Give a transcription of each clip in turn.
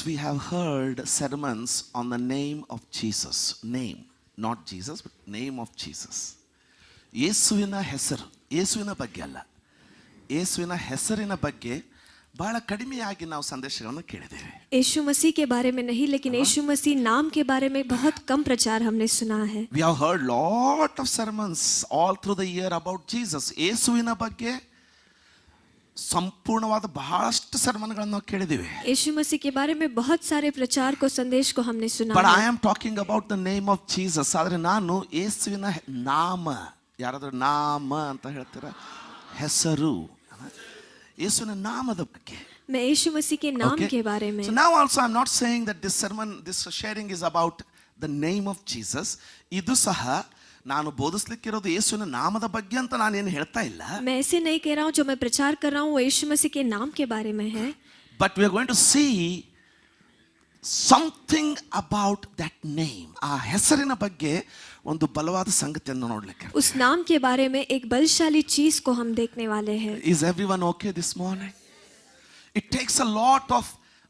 we have heard sermons on the name of Jesus. Name, not Jesus, but name of Jesus. ಯೇಸುವಿನ ಹೆಸರು, ಯೇಸುವಿನ ಬಗ್ಗೆ ಅಲ್ಲ, ಯೇಸುವಿನ ಹೆಸರಿನ ಬಗ್ಗೆ ಬಹಳ ಕಡಿಮೆಯಾಗಿ ನಾವು ಸಂದೇಶಗಳನ್ನು ಕೇಳಿದ್ದೇವೆ. यीशु मसीह के बारे में नहीं, लेकिन यीशु मसीह नाम के बारे में बहुत कम प्रचार हमने सुना है. We have heard lot of sermons all through the year about Jesus. ಯೇಸುವಿನ ಬಗ್ಗೆ ಸಂಪೂರ್ಣವಾದ ಬಹಳಷ್ಟು ಸರ್ಮನ್ಗಳನ್ನು ನಾವು ಕೇಳಿದ್ದೇವೆ. यीशु मसीह के बारे में बहुत सारे प्रचार को संदेश को हमने सुना But है. I am talking about the name of Jesus. ಆದರೆ ನಾನು ಯೇಸುವಿನ ನಾಮ, ಯಾರಾದರೂ ನಾಮ ಅಂತ ಹೇಳ್ತೀರಾ, ಹೆಸರು, ಯೇಸುವಿನ ನಾಮದ ಬಗ್ಗೆ. मैं यीशु मसीह के नाम के बारे में. So now also I'm not saying that this sermon, this sharing is about the name of Jesus. ಇದು ಸಹ ನಾನು ಬೋಧಿಸಲಿಕ್ಕಿರೋದು ಯೇಸುವಿನ ನಾಮದ ಬಗ್ಗೆ ಅಂತ ನಾನು ಏನು ಹೇಳ್ತಾ ಇಲ್ಲ. मैं ऐसे नहीं कह रहा हूँ, जो मैं प्रचार कर रहा हूँ वो यीशु मसीह के नाम के बारे में है. But we are going to see something about that name. ಆ ಹೆಸರಿನ ಬಗ್ಗೆ ಒಂದು ಬಲವಾದ ಸಂಗತಿಯನ್ನು ನೋಡಲಿಕ್ಕೆ. उस नाम के बारे में एक बलशाली चीज को हम देखने वाले हैं. Is everyone okay this morning? It takes a lot of,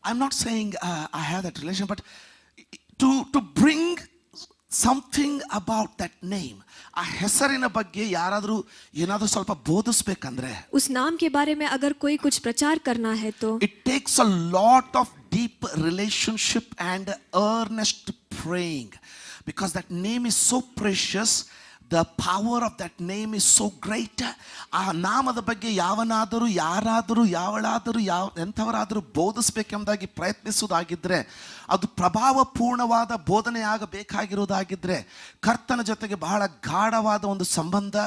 I'm not saying I have that relation, but to bring something about that name. ಆ ಹೆಸರಿನ ಬಗ್ಗೆ ಯಾರಾದರೂ ಏನಾದರೂ ಸ್ವಲ್ಪ ಬೋಧಿಸಬೇಕಂದ್ರೆ, उस नाम के बारे में अगर कोई कुछ प्रचार करना है तो it takes a lot of deep relationship and earnest praying, because that name is so precious. The power of that name is so great. ಆ ನಾಮದ ಬಗ್ಗೆ ಯಾವನಾದರೂ ಯಾರಾದರೂ ಯಾವಳಾದರೂ ಎಂಥವರಾದರೂ ಬೋಧಿಸಬೇಕೆಂಬುದಾಗಿ ಪ್ರಯತ್ನಿಸುವುದಾಗಿದ್ದರೆ, ಅದು ಪ್ರಭಾವಪೂರ್ಣವಾದ ಬೋಧನೆಯಾಗಬೇಕಾಗಿರುವುದಾಗಿದ್ದರೆ, ಕರ್ತನ ಜೊತೆಗೆ ಬಹಳ ಗಾಢವಾದ ಒಂದು ಸಂಬಂಧ,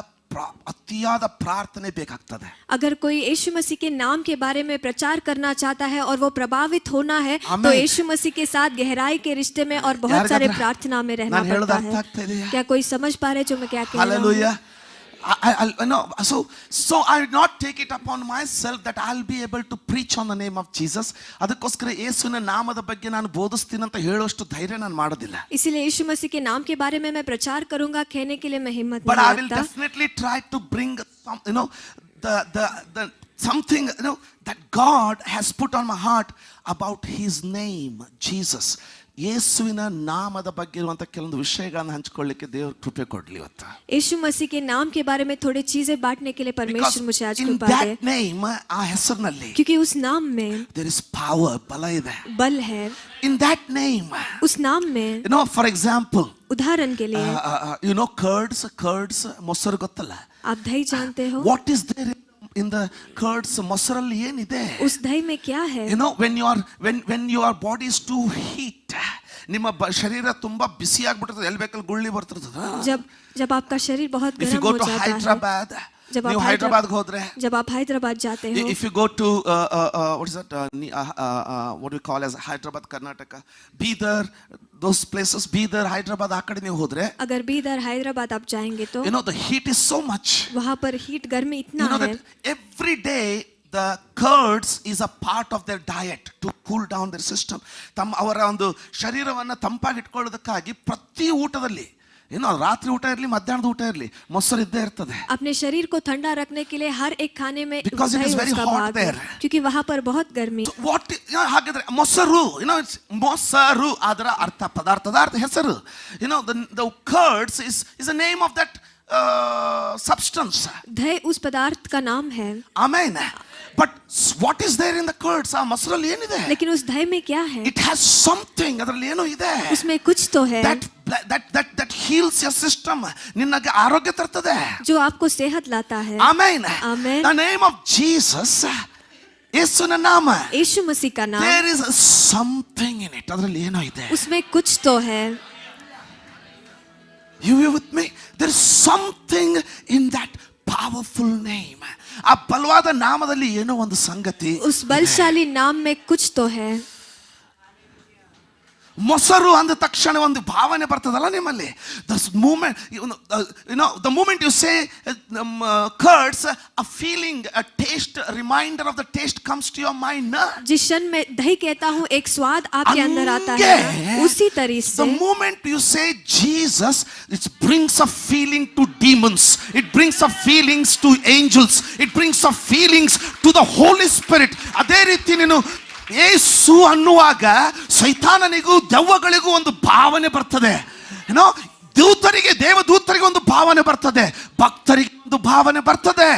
ಅತಿಯಾದ ಪ್ರಾರ್ಥನೆ ಬೇಕಾಗ್ತದೆ. अगर कोई यीशु मसीह के नाम के बारे में प्रचार करना चाहता है और वो प्रभावित होना है, तो यीशु मसीह के साथ गहराई के रिश्ते में और बहुत सारे प्रार्थना में रहना पड़ता है. क्या कोई समझ पा रहे जो मैं क्या कह रहा हूँ? Hallelujah. I know. So I will not take it upon myself that I'll be able to preach on the name of Jesus. ಅದಕ್ಕೋಸ್ಕರ ಯೇಸುವಿನ ನಾಮದ ಬಗ್ಗೆ ನಾನು ಬೋಧಿಸ್ತೀನಿ ಅಂತ ಹೇಳುವಷ್ಟು ಧೈರ್ಯ ನಾನು ಮಾಡೋದಿಲ್ಲ. इसीलिए यीशु मसीह के नाम के बारे में मैं प्रचार करूंगा कहने के लिए मैं हिम्मत But नहीं I will रखता. definitely try to bring some, the something that God has put on my heart about His name, Jesus. ಯೇಸುವಿನ ನಾಮದ ಬಗ್ಗೆ ಇರುವಂತ ಕೆಲವೊಂದು ವಿಷಯಗಳನ್ನು ಹಂಚಿಕೊಳ್ಳಿಕ್ಕೆ ದೇವರು ಕೃಪೆ ಕೊಡಲಿ ಇವತ್ತು. यीशु मसीह के नाम के बारे में थोड़ी चीजें बांटने के लिए परमेश्वर मुझे आज कृपा दे. In that name, ಆ ಹೆಸರಿನಲ್ಲಿ, क्योंकि उस नाम में there is power, ಬಲ ಇದೆ. बल है. In that name, उस नाम में, for example, उदाहरण के लिए, curds, ಮೊಸರು ಗೊತ್ತಲ್ಲ? आप दही जानते हो? What is there in the curds? ಮೊಸರಲ್ಲಿ ಏನಿದೆ? उस दही में क्या है? when your body is too heat, ನಿಮ್ಮ ಶರೀರ ತುಂಬಾ ಬಿಸಿ ಆಗಿಬಿಟ್ಟಿರ್ತದೆ, ಎಲ್ಲಿ ಬೇಕಲ್ಲಿ ಗುಳ್ಳಿ ಬರ್ತಿರ್ತದೆ. जब आपका शरीर बहुत If you गर्म go हो to जाता Hyderabad, है, जब ನೀವು ಹೈದರಾಬಾದ್ಗೆ ಹೋದ್ರೆ, जब आप हैदराबाद जाते हो, if you go to what is that, what we call as Hyderabad, Karnataka, Bidar, those places, Bidar, Hyderabad, ಆ ಕಡೆ ನೀವು ಹೋದ್ರೆ, अगर बीदर हैदराबाद आप जाएंगे तो the heat is so much. वहाँ पर हीट गर्मी इतना है. that every day the curds is a part of their diet to cool down their system. ಅವರ ಒಂದು ಶರೀರವನ್ನು ತಂಪಾಗಿಟ್ಕೊಳ್ಳೋದಕ್ಕಾಗಿ ಪ್ರತಿ ಊಟದಲ್ಲಿ, ರಾತ್ರಿ ಊಟ ಇರಲಿ, ಮಧ್ಯಾಹ್ನದ ಊಟ ಇರಲಿ, ಮೊಸರು ಇದ್ದೇ ಇರ್ತದೆ. अपने शरीर को ठंडा रखने के लिए हर एक खाने में, because it is very hot there, क्योंकि वहाँ पर बहुत गर्मी. ಹಾಗಿದ್ರೆ ಮೊಸರು, ಮೊಸರು ಅದರ ಅರ್ಥ, ಪದಾರ್ಥದ ಅರ್ಥ, ಹೆಸರು. the curds is the name of that substance. दही उस पदार्थ का नाम है. Amen. But what is there in the curds? ಆ ಮೊಸರಲ್ಲಿ ಏನಿದೆ? लेकिन उस दही में क्या है? It has something. ಅದರಲ್ಲಿ ಏನೋ ಇದೆ. उसमें कुछ तो है. that heals your system. ನಿನಗೆ ಆರೋಗ್ಯ ತರ್ತದೆ. जो आपको सेहत लाता है. Amen. Amen. The name of Jesus, ಯೇಸುವಿನ ನಾಮ, यीशु मसीह का नाम, there is something in it. ಅದರಲ್ಲಿ ಏನೋ ಇದೆ. उसमें कुछ तो है. You with me? There is something in that powerful name. ಆ ಬಲವಾದ ನಾಮದಲ್ಲಿ ಏನೋ ಒಂದು ಸಂಗತಿ. उस बलशाली नाम में कुछ तो है. ಮೊಸರು ಅಂದ ತಕ್ಷಣ ಒಂದು ಭಾವನೆ ಬರ್ತದಲ್ಲ ನಿಮ್ಮಲ್ಲಿ. the moment you say curds, a feeling, a taste, a reminder of the taste comes to your mind. जिस क्षण मैं दही कहता हूँ एक स्वाद आपके अंदर आता है, उसी तरह से the moment you say Jesus, it brings a feeling to demons, it brings a feelings to angels, it brings a feelings to the Holy Spirit. ಅದೇ ರೀತಿ ನೀನು ಯೇಸು ಅನ್ನುವಾಗ ಸೈತಾನನಿಗೂ ದೆವ್ವಗಳಿಗೂ ಒಂದು ಭಾವನೆ ಬರ್ತದೆ. ಏನೋ ದೂತರಿಗೆ, ದೇವದೂತರಿಗೆ ಒಂದು ಭಾವನೆ ಬರ್ತದೆ, ಭಕ್ತರಿಗೆ ಒಂದು ಭಾವನೆ ಬರ್ತದೆ,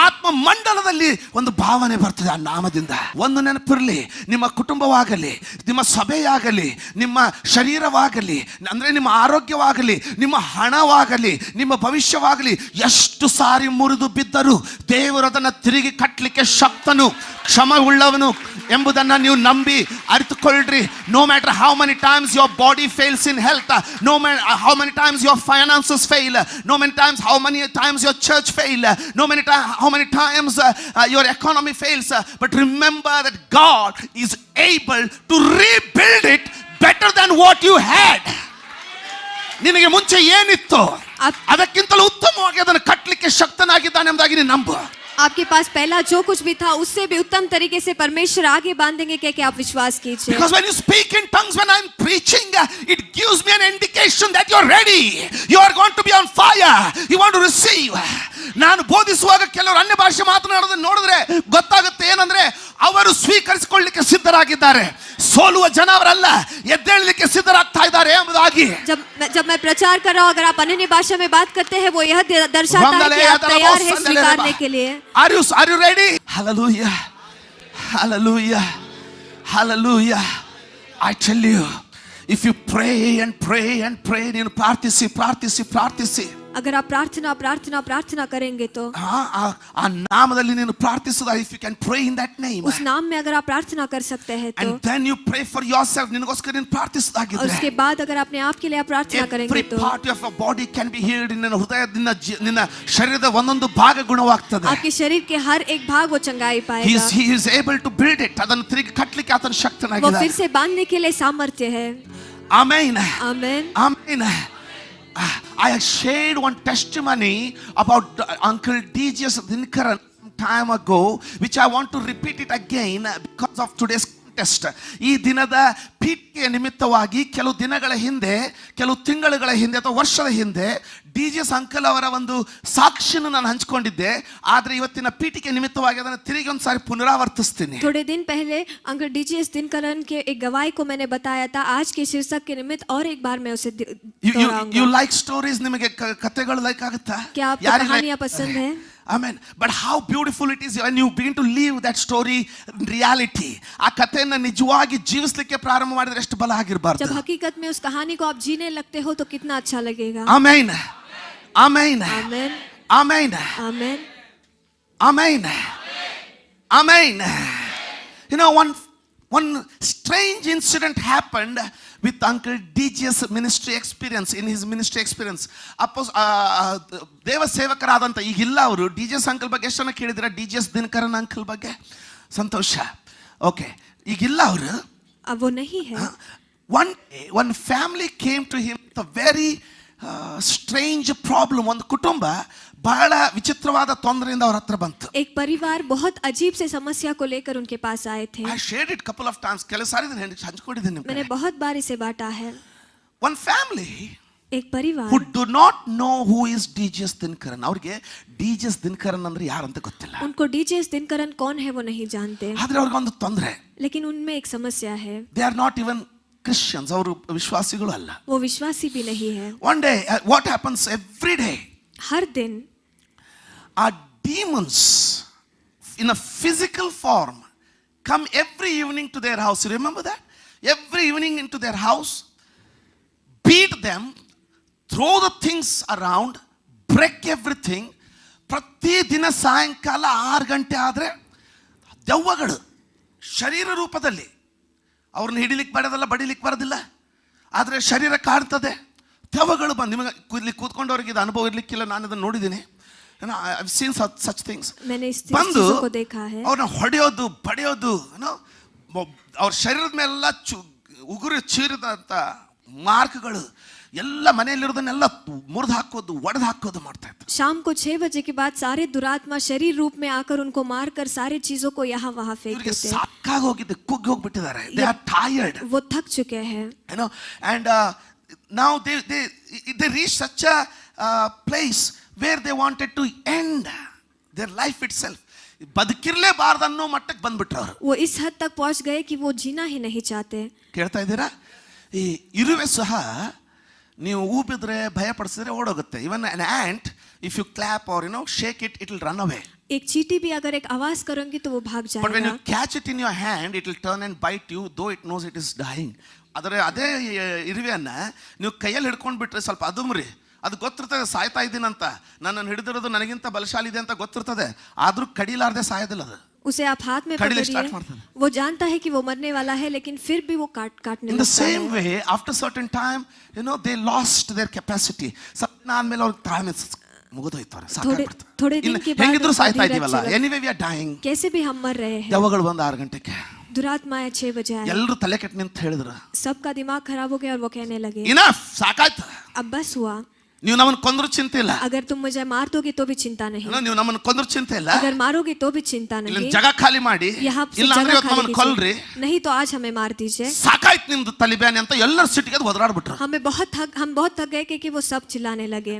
ಆತ್ಮ ಮಂಡಲದಲ್ಲಿ ಒಂದು ಭಾವನೆ ಬರ್ತದೆ ಆ ನಾಮದಿಂದ. ಒಂದು ನೆನಪಿರಲಿ, ನಿಮ್ಮ ಕುಟುಂಬವಾಗಲಿ, ನಿಮ್ಮ ಸಭೆಯಾಗಲಿ, ನಿಮ್ಮ ಶರೀರವಾಗಲಿ, ಅಂದ್ರೆ ನಿಮ್ಮ ಆರೋಗ್ಯವಾಗಲಿ, ನಿಮ್ಮ ಹಣವಾಗಲಿ, ನಿಮ್ಮ ಭವಿಷ್ಯವಾಗಲಿ, ಎಷ್ಟು ಸಾರಿ ಮುರಿದು ಬಿದ್ದರೂ ದೇವರು ಅದನ್ನು ತಿರುಗಿ ಕಟ್ಟಲಿಕ್ಕೆ ಶಕ್ತನು, ಕ್ಷಮವುಳ್ಳವನು ಎಂಬುದನ್ನು ನೀವು ನಂಬಿ ಅರಿತುಕೊಳ್ಳ್ರಿ. No matter how many times your body fails in health, no matter how many times your finances fail, no many times how many times your church fail, no many how many times your economy fails, but remember that God is able to rebuild it better than what you had. ನಿನಗೆ ಮುಂಚೆ ಏನಿತ್ತು ಅದಕ್ಕಿಂತಲೂ ಉತ್ತಮವಾಗಿ ಅದನ್ನು ಕಟ್ಟಲಿಕ್ಕೆ ಶಕ್ತನಾಗಿದ್ದಾನೆ ಎಂಬುದಾಗಿ ನೀನು ನಂಬು. आपके पास पहला जो कुछ भी था उससे भी उत्तम तरीके से परमेश्वर आगे बांधेंगे क्या आप विश्वास कीजिए. Because when you speak in tongues, when I'm preaching, it gives me an indication that you're ready, you are going to be on fire, you want to receive. ನಾನು ಬೋಧಿಸುವಾಗ ಕೆಲವರು ಅನ್ಯ ಭಾಷೆ ಮಾತನಾಡೋದನ್ನು ನೋಡಿದ್ರೆ ಗೊತ್ತಾಗುತ್ತೆ ಏನಂದ್ರೆ ಅವರು ಸ್ವೀಕರಿಸಿಕೊಳ್ಳಲಿಕ್ಕೆ ಸಿದ್ಧರಾಗಿದ್ದಾರೆ, ಸೋಲುವ ಜನ ಅವರಲ್ಲ, ಎದ್ದೇಳಲಿಕ್ಕೆ ಸಿದ್ಧರಾಗ್ತಾ ಇದ್ದಾರೆ ಎಂಬುದಾಗಿ. जब मैं प्रचार कर रहा हूं, अगर आप अन्य भाषा में बात करते हैं वो यह दर्शाता है कि आप तैयार हैं स्वीकारने के लिए. Are you ready? Hallelujah, hallelujah, hallelujah. I tell you, if you pray and pray and pray, ನೀನು ಪ್ರಾರ್ಥಿಸಿ अगर आप प्रार्थना करेंगे तो ಆ ನಾಮದಲ್ಲಿ ನೀನು ಪ್ರಾರ್ಥಿಸೋದು, if you can pray in that name, उस नाम में अगर आप प्रार्थना कर सकते हैं तो, and then you pray for yourself, ನಿನಗೋಸ್ಕರ ನೀನು ಪ್ರಾರ್ಥಿಸೋದಾಗಿದ್ರೆ, और उसके बाद अगर अपने आप के लिए आप प्रार्थना करेंगे तो every part of your body can be healed. ನಿನ್ನ ಹೃದಯದಿಂದ ನಿನ್ನ ಶರೀರದ ಒಂದೊಂದು ಭಾಗ ಗುಣವಾಗ್ತದೆ. आपके शरीर के हर एक भाग वो चंगाई पाएगा. he is able to build it, ಅದನ್ನು ತಿರುಗಿ ಕಟ್ಟಲಿಕ್ಕೆ ಆತನ ಶಕ್ತನಾಗಿದ್ದಾನೆ. वो फिर से बांधने के लिए सामर्थ्य है. Amen, amen, amen. I shared one testimony about Uncle D.J.'s Dinkaran time ago, which I want to repeat it again because of today's contest. ಈ ದಿನದ ಪೀಠಿಗೆ ನಿಮಿತ್ತವಾಗಿ ಕೆಲವು ದಿನಗಳ ಹಿಂದೆ, ಕೆಲವು ತಿಂಗಳುಗಳ ಹಿಂದೆ ಅಥವಾ ವರ್ಷದ ಹಿಂದೆ DJ ಅಂಕಲ್ ಅವರ ಒಂದು ಸಾಕ್ಷಿಯನ್ನು ನಾನು ಹಂಚಿಕೊಂಡಿದ್ದೆ. ಆದರೆ ಇವತ್ತಿನ ಪೀಠಿಗೆ ನಿಮಿತ್ತವಾಗಿ ಅದನ್ನು ತಿರುಗಿ ಒಂದು ಸಾರಿ ಪುನರಾವರ್ತಿಸ್ತೀನಿ. थोड़े दिन पहले अंकल DJ दिनकरन के एक गवाही को मैंने बताया था. आज के शीर्षक के निमित्त और एक बार मैं उसे दोहराऊंगा. You like stories? ನಿಮಗೆ ಕಥೆಗಳು ಲೈಕ್ ಆಗುತ್ತಾ? क्या आपको कहानियां पसंद है? Amen. But how beautiful it is when you begin to live that story in reality. ಆ ಕಥೆಯನ್ನು ನಿಜವಾಗಿ ಜೀವಿಸಲಿಕ್ಕೆ ಪ್ರಾರಂಭ ಮಾಡಿದ್ರೆ ಎಷ್ಟು ಬಲ ಆಗಿರಬಾರದು. जब हकीकत में उस कहानी को आप जीने लगते हो तो कितना अच्छा लगेगा. Amen. Amen. Amen. Amen. Amen. Amen. Amen. You know, one strange incident happened with Uncle DJ's ministry experience. In his ministry experience, ದೇವ ಸೇವಕರಾದಂಥ ಈಗಿಲ್ಲ ಅವರು. DJ's ಅಂಕಲ್ ಬಗ್ಗೆ ಎಷ್ಟು ಜನ ಕೇಳಿದ್ರೆ? DJ's ದಿನಕರನ್ ಅಂಕಲ್ ಬಗ್ಗೆ ಸಂತೋಷ. ಓಕೆ, ಈಗಿಲ್ಲ ಅವರು. वो नहीं है. One family came to him with a very strange problem. ಒಂದು ಕುಟುಂಬ ಬಹಳ ವಿಚಿತ್ರವಾದ ತೊಂದರೆಯಿಂದ ಅವರ ಹತ್ರ ಬಂತು. एक परिवार बहुत अजीब से समस्या को लेकर उनके पास आए थे. I shared it couple of times. ಕೆಲವು ಸಾರಿ ಹಂಚಿಕೊಂಡಿದ್ದೀನಿ. मैंने बहुत बार इसे बांटा है. One family, एक परिवार who do not know who is DJ's Dinkaran. ಅವರಿಗೆ DJ's Dinkaran ಅಂದ್ರೆ ಯಾರು ಅಂತ ಗೊತ್ತಿಲ್ಲ. उनको DJ's Dinkaran कौन है वो नहीं जानते. ಆದ್ರೆ ಅವ್ರಿಗೆ ಒಂದು ತೊಂದರೆ. लेकिन उनमें एक समस्या है. They are not even Christians. ಅವರು ವಿಶ್ವಾಸಿಗಳು ಅಲ್ಲ. वो विश्वासी भी नहीं है. One day, what happens every day? हर दिन Our demons in a physical form come every evening to their house. You remember that? Every evening into their house, beat them, throw the things around, break everything. ಪ್ರತಿ ದಿನ ಸಾಯಂಕಾಲ 6 ಗಂಟೆ ಆದರೆ ದೆವ್ವಗಳು ಶರೀರ ರೂಪದಲ್ಲಿ, ಅವ್ರನ್ನ ಹಿಡಿಲಿಕ್ಕೆ ಬಡಿಲಿಕ್ಕೆ ಬರೋದಿಲ್ಲ, ಆದರೆ ಶರೀರ ಕಾಡ್ತದೆ. ದೆವ್ವಗಳು ಬಂದು, ನಿಮಗೆ ಇಲ್ಲಿ ಕೂತ್ಕೊಂಡವ್ರಿಗೆ ಇದು ಅನುಭವ ಇರಲಿಕ್ಕಿಲ್ಲ, ನಾನು ಅದನ್ನು ನೋಡಿದ್ದೀನಿ. I've seen such things. ಬಂದು ಅವ್ರನ್ನ ಹೊಡೆಯೋದು, ಬಡಿಯೋದು, ಅವ್ರ ಶರೀರದ ಮೇಲೆಲ್ಲ ಉಗುರು ಚೀರಿದಂಥ ಮಾರ್ಕ್ಗಳು ಎಲ್ಲ ಮನೆಯಲ್ಲಿರೋದನ್ನೆಲ್ಲ ಮುರಿದು ಹಾಕೋದು, ಒಡೆದು ಹಾಕೋದು ಮಾಡ್ತಾ ಇತ್ತು. शाम को 6 बजे के बाद सारे दुरात्मा शरीर रूप में आकर उनको मारकर सारी चीजों को यहाँ वहाँ फेंक देते हैं. ಸಾಕಾಗಿ ಹೋಗಿದೆ, ಕುಗ್ಗಿ ಹೋಗ್ಬಿಟ್ಟಿದ್ದಾರೆ. They are tired. वो थक चुके हैं. And now they reach such a place where they wanted to end their life itself. ಬದುಕಿರ್ಲೇಬಾರ್ದನ್ನೋ ಮಟ್ಟಕ್ಕೆ ಬಂದ್ಬಿಟ್ರು ಅವರು. वो इस हद तक पहुंच गए कि वो जीना ही नहीं चाहते. ಕೇಳ್ತಾ ಇದ್ದೀರಾ? ಈ ಇರುವೆ ಸಹ ನೀವು ಊಬಿದ್ರೆ ಭಯ ಪಡಿಸಿದ್ರೆ ಓಡೋಗುತ್ತೆ. ಇವನ್ an ant if you clap or shake it, it will run away. एक चींटी भी अगर एक आवाज करोगे तो वो भाग जाएगा. But when you catch it in your hand, it will turn and bite you, though it knows it is dying. ಆದರೆ ಅದೇ ಇರುವೆಯನ್ನ ನೀವು ಕೈಯಲ್ಲಿ ಹಿಡ್ಕೊಂಡು ಬಿಟ್ರೆ ಸ್ವಲ್ಪ ಅದುಮ್ರಿ, ಅದು ಗೊತ್ತಿರ್ತದೆ ಸಾಯ್ತಾ ಇದ್ದೀನಂತ, ನನ್ನನ್ನು ಹಿಡಿದಿರೋದು ನನಗಿಂತ ಬಲಶಾಲಿ ಇದೆ ಅಂತ ಗೊತ್ತಿರ್ತದೆ, ಆದ್ರೂ ಕಡಿಲಾರ್ದೆ ಸಾಯೋದಿಲ್ಲ ಅದು. उसे आप हाथ में पकड़िए, वो जानता है कि वो मरने वाला है, लेकिन फिर भी वो काटने लगता है. In the same way, after certain time, they lost their capacity. ಸತ್ನಾನ್ ಮೇಲೆ ಅವ್ರ ತಾಳ್ಮೆ ಮುಗಿದೋಯ್ತಾರೆ, ಸಾಕಾಗ್ಬಿಡ್ತು. थोड़े दिन के बाद ಹೆಂಗಿದ್ರು ಸಾಯ್ತಾ ಇದೀವಲ್ಲ, anyway we are dying. कैसे भी हम मर रहे हैं. ದೆವ್ವಗಳು ಬಂದು 6 ಗಂಟೆಗೆ, दुरात्माएं 6 बजे आए. ಎಲ್ಲರೂ ತಲೆ ಕೆಟ್ಟು ನಿಂತು ಹೇಳಿದ್ರು, सबका दिमाग खराब हो गया और वो कहने लगे, इनफ, ಸಾಕಾಯ್ತು, अब बस हुआ. ನೀವು ನಮ್ಮನ್ನು ಕೊಂದ್ರು ಚಿಂತೆ ಇಲ್ಲ, अगर तुम मुझे मार दोगे तो भी चिंता नहीं, ನೀವು ನಮ್ಮನ್ನು ಕೊಂದ್ರು ಚಿಂತೆ ಇಲ್ಲ, अगर मारोगे तो भी चिंता नहीं, ಜಾಗ ಖಾಲಿ ಮಾಡಿ, ಇಲ್ಲ ಅಂದ್ರೆ ನಮ್ಮನ್ನು ಕೊಲ್ರಿ, नहीं तो आज हमें मार दीजिए. ಸಾಕಾಯ್ತು ನಿಮ್ದು ತಲಿಬ್ಯಾನಿ ಅಂತ ಎಲ್ಲರೂ ಸಿಟ್ಟಿಗೆ ಒದರಾಡ್ಬಿಟ್ರು. हम बहुत थक गए कि वो सब चिल्लाने लगे.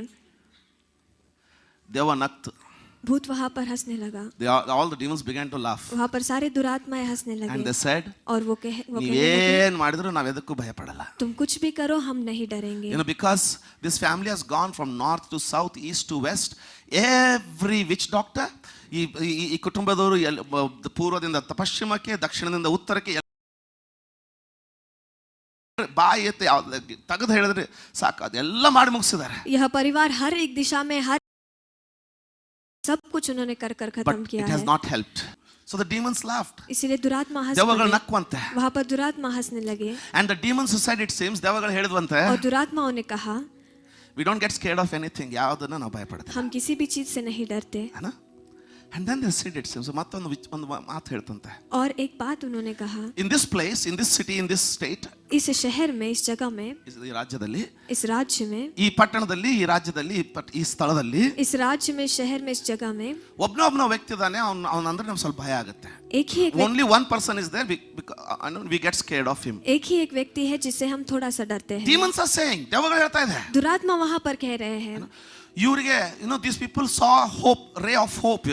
ದೇವ ನಕ್ತು, भूत वहां पर हंसने लगा. all the demons began to laugh. वहां पर सारे दुरात्माएं हंसने लगे. And they said, और वो ನೀವೇನ್ ಮಾಡಿದ್ರು ನಾವು ಎದಕ್ಕೂ ಭಯ ಪಡಲ್ಲ. तुम कुछ भी करो हम नहीं डरेंगे. Because this family has gone from north to south, east to west. Every witch doctor, ಈ ಕುಟುಂಬದವರು ಪೂರ್ವದಿಂದ ಪಶ್ಚಿಮಕ್ಕೆ, ದಕ್ಷಿಣದಿಂದ ಉತ್ತರಕ್ಕೆ ಬಾಯಿ ಎತ್ತಿ ತೆಗೆದು ಹೇಳಿದ್ರೆ ಸಾಕು, ಅದೆಲ್ಲ ಮಾಡಿ ಮುಗಿಸಿದ್ದಾರೆ. यह परिवार हर एक दिशा में हर सब कुछ उन्होंने कर खत्म किया है. It has not helped. So the demons laughed. इसीलिए दुरात्मा हंसने देवಗಳು ನಕ್ಕುವಂತೆ. वहां पर दुरात्मा हंसने लगे. And the demons said, it seems, ದೇವಗಳು ಹೇಳಿದ್ವಂತೆ, और दुरात्माओं ने कहा, we don't get scared of anything. ಯಾವುದನ್ನ ನಾವು ಭಯಪಡೋದಿಲ್ಲ, हम किसी भी चीज से नहीं डरते. है ना? And then they said, it seems, ಮತ್ತೊಂದು ಮಾತು ಹೇಳ್ತಂತೆ. और एक बात उन्होंने कहा, in this place, in this city, in this state, इस शहर में, इस जगह में, ಈ ರಾಜ್ಯದಲ್ಲಿ, इस राज्य में, ಈ ಪಟ್ಟಣದಲ್ಲಿ, ಈ ರಾಜ್ಯದಲ್ಲಿ, ಈ ಸ್ಥಳದಲ್ಲಿ, इस राज्य में, शहर में, इस जगह में ಒಬ್ಬ ವ್ಯಕ್ತಿ ಇದ್ದಾನೆ, ಅವನ ಅಂದ್ರೆ ನಮ್ಗೆ ಸ್ವಲ್ಪ ಭಯ ಆಗುತ್ತೆ. एक ही एक only one person is there, we get scared of him. एक ही एक व्यक्ति है जिससे हम थोड़ा सा डरते हैं. demons are saying, ದೇವಗಳು ಹೇಳ್ತಾ ಇದೆ, दुरात्मा वहां पर कह रहे हैं, ಇವರಿಗೆ these people saw hope, ray of hope,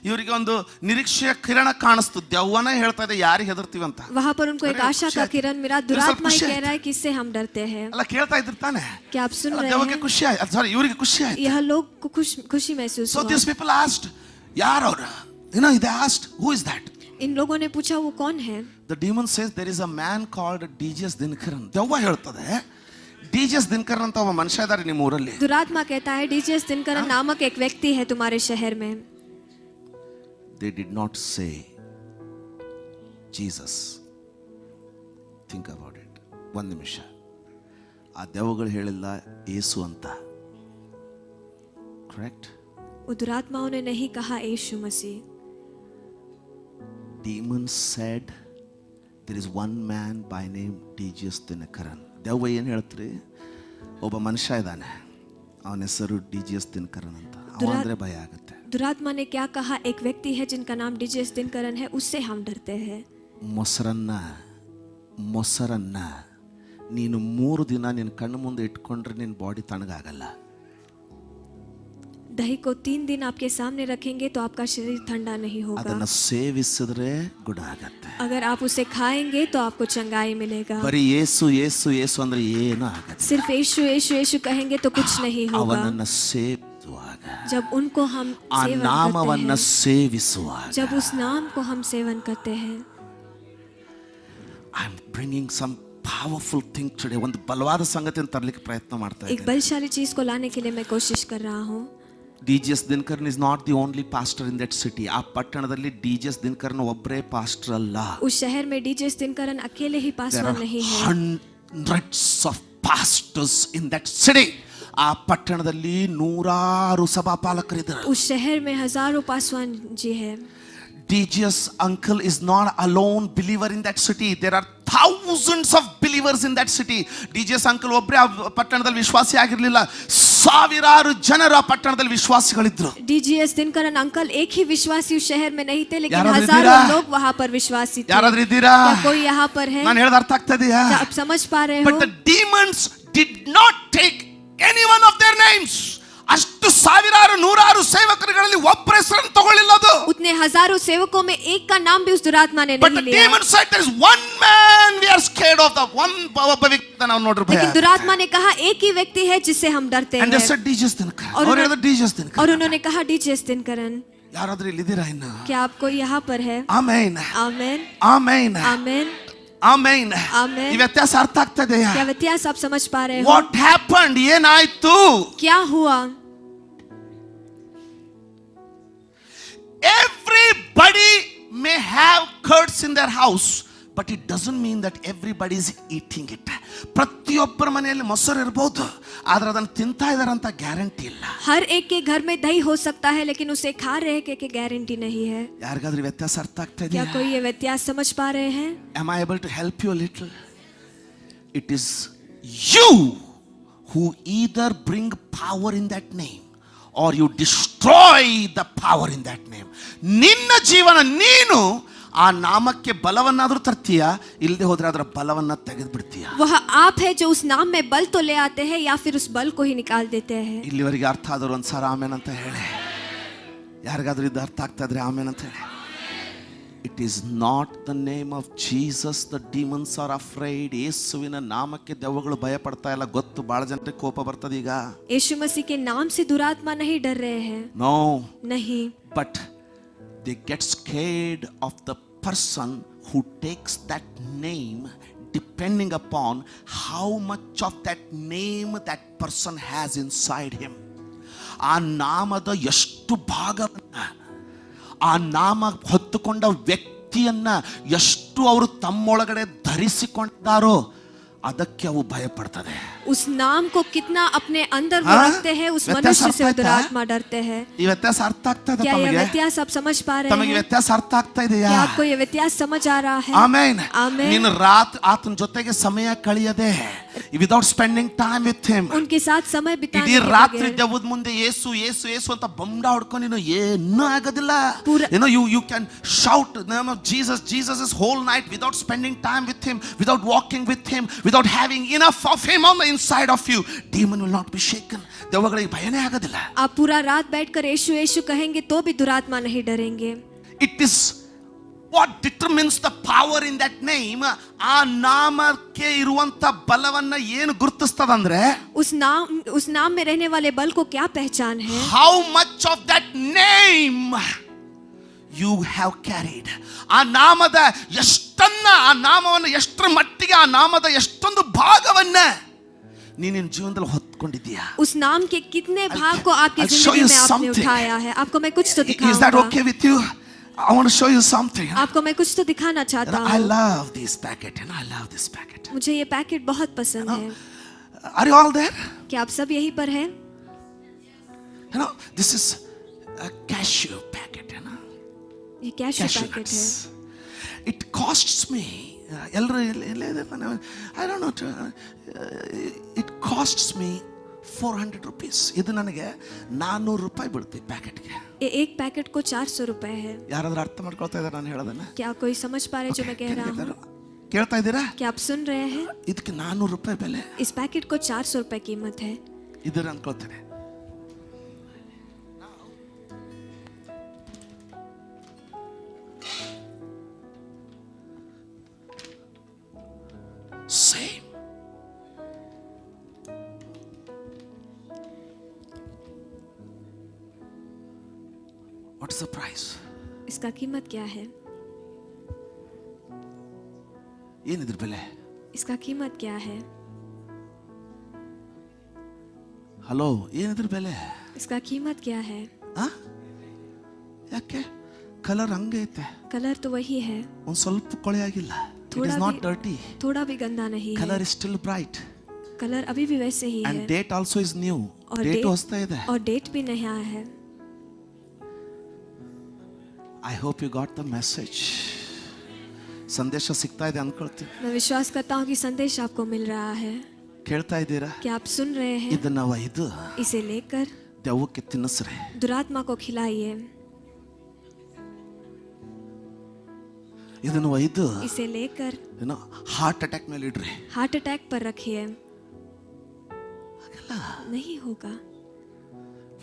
ಇವರಿಗೆ ಒಂದು ನಿರೀಕ್ಷೆಯ ಕಿರಣ ಕಾಣಿಸ್ತು. ದೆವ್ವನೇ ಹೇಳ್ತಾ ಇದೆ ಯಾರಿಗೆ ಹೆದರ್ತೀವಿ ಅಂತ. वहां पर उनको एक आशा का किरण मिला. दुरात्मा ही कह रहा है किससे हम डरते हैं. ಅಲ್ಲ ಕೇಳ್ತಾ ಇದ್ರು ತಾನೆ, क्या आप सुन रहे हैं? ದೆವ್ವಕ್ಕೆ ಖುಷಿ ಆಯ್ತು, ಸಾರಿ ಇವರಿಗೆ ಖುಷಿ ಆಯ್ತು. यह लोग को खुशी महसूस so हुआ. these people asked, ಯಾರು ಅವರು? they asked, who is that? इन लोगों ने पूछा वो कौन है. the demon says, there is a man called DGS Dinkaran. ದೆವ್ವ ಹೇಳ್ತದೆ, DGS Dinkaran ಅಂತ ಒಬ್ಬ ಮನುಷ್ಯ ಇದ್ದಾರೆ ನಿಮ್ಮ ಊರಲ್ಲಿ. दुरात्मा कहता है DGS Dinkaran नामक एक व्यक्ति है तुम्हारे शहर में. they did not say Jesus. think about it. ಒಂದು ನಿಮಿಷ, ಆ ದೆವ್ವಗಳು ಹೇಳಿಲ್ಲ ಯೇಸು ಅಂತ. correct? वो दुरात्माओं ने नहीं कहा यीशु मसीह. demons said, there is one man by name DGS Dinkaran. ದೆವ್ವ ಏನು ಹೇಳ್ತ್ರಿ, ಒಬ್ಬ ಮನುಷ್ಯ ಇದ್ದಾನೆ, ಅವನ ಹೆಸರು DGS Dinkaran ಅಂತ. ಅವಂದ್ರೆ ಭಯ ಆಗುತ್ತೆ. दुरात्मा ने क्या कहा, एक व्यक्ति है जिनका नाम DGS Dinkaran है, उससे हम डरते हैं. ಮೊಸರನ್ನ ನೀನು 3 ದಿನ ನಿನ್ನ ಕಣ್ಣು ಮುಂದೆ ಇಟ್ಕೊಂಡ್ರೆ ನಿನ್ನ ಬಾಡಿ ತಣ್ಣಗಾಗಲ್ಲ. दही को 3 दिन आपके सामने रखेंगे तो आपका शरीर ठंडा नहीं होगा. ಅದನ್ನ ಸೇವಿಸಿದ್ರೆ ಗುಣ ಆಗುತ್ತೆ. अगर आप उसे खाएंगे तो आपको चंगाई मिलेगा. ಬರೀ ಯೇಸು ಯೇಸು ಯೇಸು ಅಂದ್ರೆ ಏನು ಆಗಲ್ಲ. सिर्फ यीशु यीशु यीशु कहेंगे तो कुछ नहीं होगा. ಅವನನ್ನ ಸೇವಿಸುವಾಗ, जब उनको हम ಆ ನಾಮವನ್ನ ಸೇವಿಸುವಾಗ, जब उस नाम को हम सेवन करते हैं. I am bringing some powerful thing today. ಒಂದು ಬಲವಾದ ಸಂಗತಿಯನ್ನು ತರಲಿಕ್ಕೆ ಪ್ರಯತ್ನ ಮಾಡ್ತಾ ಇದ್ದೇನೆ. एक बलशाली चीज को लाने के लिए मैं कोशिश कर रहा हूँ. DGS Dinkaran is not the only pastor in that city. ಆ ಪಟ್ಟಣದಲ್ಲಿ DGS Dinkaran ಒಬ್ಬರೇ ಪಾಸ್ಟರ್ ಅಲ್ಲ. उस शहर में DGS Dinkaran अकेले ही पास्टर नहीं है. hundreds of pastors in that city. ಆ ಪಟ್ಟಣದಲ್ಲಿ 100 ಸಭಾಪಾಲಕರಿದ್ದಾರೆ. उस शहर में हजारों पासवान जी है. DGS uncle is not alone believer in that city. There are thousands of believers in that city. DGS uncle ಒಬ್ಬರೇ ಆ ಪಟ್ಟಣದಲ್ಲಿ ವಿಶ್ವಾಸಿ ಆಗಿರಲಿಲ್ಲ, ಸಾವಿರಾರು ಜನರು ಆ ಪಟ್ಟಣದಲ್ಲಿ ವಿಶ್ವಾಸಿಗಳಿದ್ರು. DGS Dinkaran अंकल एक ही विश्वासी उस शहर में नहीं थे, लेकिन हजारों लोग वहां पर विश्वासी थे. ಯಾರಾದ್ರೂ ಇದ್ದೀರಾ? कोई यहाँ पर है? ನಾನು ಹೇಳೋದು ಅರ್ಥ ಆಗ್ತಾ ಇದೆಯಾ? आप समझ पा रहे हो? But the demons did not take any one of their names. ಅಷ್ಟು ಸಾವಿರಾರು 100 ಸೇವಕರುಗಳಲ್ಲಿ ಒಬ್ಬರ ಹೆಸರನ್ನು ತಗೊಳ್ಳಿಲ್ಲ. ಅದು उतने हजारों सेवकों में एक का नाम भी उस दुरात्मा ने But नहीं the लिया। demon said there is one man we are scared of, the one ಒಬ್ಬ ವ್ಯಕ್ತಿ ನಾವು ನೋಡ್ರಿ ಭಯ. लेकिन दुरात्मा ने कहा एक ही व्यक्ति है जिससे हम डरते And they हैं। said DJ Dinkar. और ಅವ್ರು ಹೇಳಿದ್ರು DJ Dinkar. और उन्होंने कहा डीजे दिनकरन। ಯಾರಾದ್ರೂ ಇಲ್ಲಿದ್ದೀರಾ ಇನ್ನು? क्या आप कोई यहाँ पर है? Amen amen amen amen amen. आमेन। ಈ ವ್ಯತ್ಯಾಸ ಅರ್ಥ ಆಗ್ತಾ ಇದೆಯಾ? क्या व्यत्यास आप समझ पा रहे हो? What happened? ಏನಾಯ್ತು? क्या हुआ? Everybody may have curds in their house, but it doesn't mean that everybody is eating it. ಪ್ರತಿಯೊಬ್ಬರ ಮನೆಯಲ್ಲಿ ಮೊಸರು ಇರಬಹುದು, ಆದ್ರೆ ಅದನ್ನು ತಿಂತಾ ಇದಾರೆ ಅಂತ ಗ್ಯಾರಂಟಿ ಇಲ್ಲ. हर एक के घर में दही हो सकता है, लेकिन उसे खा रहे के गारंटी नहीं है। ಯಾರಿಗಾದ್ರೂ ವ್ಯತ್ಯಾಸ ಅರ್ಥ ಆಗ್ತಾ क्या ಇದೆಯಾ? कोई ये व्यत्यास समझ पा रहे हैं? Am I able to help you a little? It is you who either bring power in that name or you destroy the power in that name. ನಿನ್ನ ಜೀವನ ನೀನು ಆ ನಾಮಕ್ಕೆ ಬಲವನ್ನಾದ್ರೂ ತರ್ತೀಯ, ಇಲ್ಲದೆ ಹೋದ್ರೆ ಅದರ ಬಲವನ್ನ ತೆಗೆದು ಬಿಡ್ತೀಯ. वह आप है जो उस नाम में बल तो ले आते हैं या फिर उस बल को ही निकाल देते हैं। ಇಲ್ಲಿವರೆಗೆ ಅರ್ಥ ಆದರೂ ಒಂದ್ಸಾರ ಆಮೇನ್ ಅಂತ ಹೇಳಿ. ಯಾರಿಗಾದ್ರೂ ಇದು ಅರ್ಥ ಆಗ್ತಾ ಇದ್ರೆ ಆಮೇನ್ ಅಂತ ಹೇಳಿ. It is not the name of Jesus the demons are afraid. ಯೇಸುವಿನ ನಾಮಕ್ಕೆ ದೆವ್ವಗಳು ಭಯ ಪಡ್ತಾ ಇಲ್ಲ. ಗೊತ್ತು, ಬಹಳ ಜನರಿಗೆ ಕೋಪ ಬರ್ತದೆ ಈಗ. यीशु मसीह के नाम से दुरात्मा नहीं डर रहे हैं। ನೋ, नहीं, but they get scared of the person who takes that name, depending upon how much of that name that person has inside him. ಆ ನಾಮದ ಎಷ್ಟು ಭಾಗವನ್ನ, ಆ ನಾಮ ಹೊತ್ತುಕೊಂಡ ವ್ಯಕ್ತಿಯನ್ನ ಎಷ್ಟು ಅವರು ತಮ್ಮೊಳಗಡೆ ಧರಿಸಿಕೊಂಡಿದ್ದಾರೋ ಅದಕ್ಕೆ ಅವು ಭಯ ಪಡ್ತದೆ. उस नाम को कितना अपने अंदर वो रखते हैं, उस मनुष्य से दुरात्मा डरते हैं। ಈ ವ್ಯತ್ಯಾಸ ಅರ್ಥ ಆಗ್ತಾ ಇದೆ क्या यह ತಮಗೆ? व्यत्यास आप समझ पा रहे ತಮಗೆ हैं? ವ್ಯತ್ಯಾಸ ಅರ್ಥ ಆಗ್ತಾ ಇದೆಯಾ? क्या आपको ये व्यत्यास समझ आ रहा है? ಆಮೆನ್. ಆಮೆನ್. ನೀನು ರಾತ್ರಿ ಆತನ ಜೊತೆಗೆ ಸಮಯ ಕಳೆಯದೆ, without spending time with him, उनके साथ समय बिताने ಇಡೀ के ರಾತ್ರಿ बगैर ದೆವ್ವದ ಮುಂದೆ ಯೇಸು ಯೇಸು ಯೇಸು ಅಂತ ಬಂಡ ಹೊಡ್ಕೊಂಡು ನೀನು ಏನೂ ಆಗೋದಿಲ್ಲ. ಪೂರ- you can shout the name of Jesus, Jesus is whole night without spending time with him, without walking with him, without having enough of him on the inside of you. Demon will not be shaken. ದೆವ್ವಗಳಿಗೆ ಭಯನೇ ಆಗೋದಿಲ್ಲ. आप पूरा रात बैठकर यीशु यीशु कहेंगे तो भी दुरात्मा नहीं डरेंगे। It is what determines the power in that name. ಆ ನಾಮಕ್ಕೆ ಇರುವಂತ ಬಲವನ್ನ ಏನು ಗುರುತಿಸ್ತದಂದ್ರೆ, उस नाम में रहने वाले बल को क्या पहचान है? how much of that name you have carried. ಆ ನಾಮದ ಎಷ್ಟನ್ನ, ಆ ನಾಮವನ್ನು ಎಷ್ಟರ ಮಟ್ಟಿಗೆ, ಆ ನಾಮದ ಎಷ್ಟೊಂದು ಭಾಗವನ್ನ ನೀನಿನ ಜೀವನದಲ್ಲಿ ಹೊತ್ಕೊಂಡಿದ್ದೀಯಾ? उस नाम के कितने भाग को आपकी I'll show जिंदगी you में आपने something. उठाया है। आपको मैं कुछ तो Is that दिखाऊंगा। okay with you? I want to show you something. आपको मैं कुछ तो दिखाना चाहता I हूँ। love this packet and I love this packet. मुझे ये पैकेट बहुत पसंद है। Are you all there? क्या आप सब यहीं पर हैं? You know, this is a cashew packet, you know. ये कैशू Cashew पैकेट है। nuts. It costs me. I don't know. It costs me 400 rupees. ಇದು ನನಗೆ 400 ರೂಪಾಯಿ ಬೀಳುತ್ತೆ ಪ್ಯಾಕೆಟ್ಗೆ. ये एक पैकेट को 400 रुपए है। ಯಾರಾದ್ರೂ ಅರ್ಥ ಮಾಡ್ಕೊಳ್ತಾ ಇದ್ದಾರೆ ನಾನು ಹೇಳೋದನ್ನ? क्या कोई समझ पा रहे जो मैं कह रहा हूँ? ಕೇಳ್ತಾ ಇದ್ದೀರಾ? क्या आप सुन रहे हैं? ಇದಕ್ಕೆ 400 ರೂಪಾಯಿ ಬೆಲೆ. इस पैकेट को 400 रुपए कीमत है। ಇದರ ಅನ್ಕೊಳ್ತೇನೆ. Same. What is the price? इसका कीमत क्या है? ಏನಿದ್ರ ಬೆಲೆ? इसका कीमत क्या है? ಹಲೋ, ಏನಿದ್ರ ಬೆಲೆ? इसका कीमत क्या है? ಯಾಕೆ? ಕಲರ್ ಹಂಗೆ ಐತೆ. कलर तो वही है। ಒಂದು ಸ್ವಲ್ಪ ಕೊಳೆ ಆಗಿಲ್ಲ. It is not dirty. थोड़ा भी गंदा नहीं है। Color is still bright. Colour अभी भी वैसे ही And है। date also is new. और Date ಹೊಸ್ತಾ ಇದೆ. और डेट भी नया है। I hope you got the message. ಸಂದೇಶ ಸಿಗ್ತಾ ಇದೆ ಅನ್ಕೊಳ್ತೀನಿ. मैं विश्वास करता हूँ कि संदेश आपको मिल रहा है। ಕೇಳ್ತಾ ಇದ್ದೀರಾ? क्या आप सुन रहे हैं? ಇದನ್ನ ಒಯ್ದು इसे लेकर ದೆವ್ವಕ್ಕೆ ತಿನ್ನಿಸ್ರಿ. दुरात्मा को खिलाइए। ಇದನ್ನು ಒಯ್ದು इसे लेकर ಏನೋ ಹಾರ್ಟ್ ಅಟ್ಯಾಕ್ ಮೇಲೆ ಇಡ್ರಿ. हार्ट अटैक पर रखिए। ಹಾಗಲ್ಲ. नहीं होगा।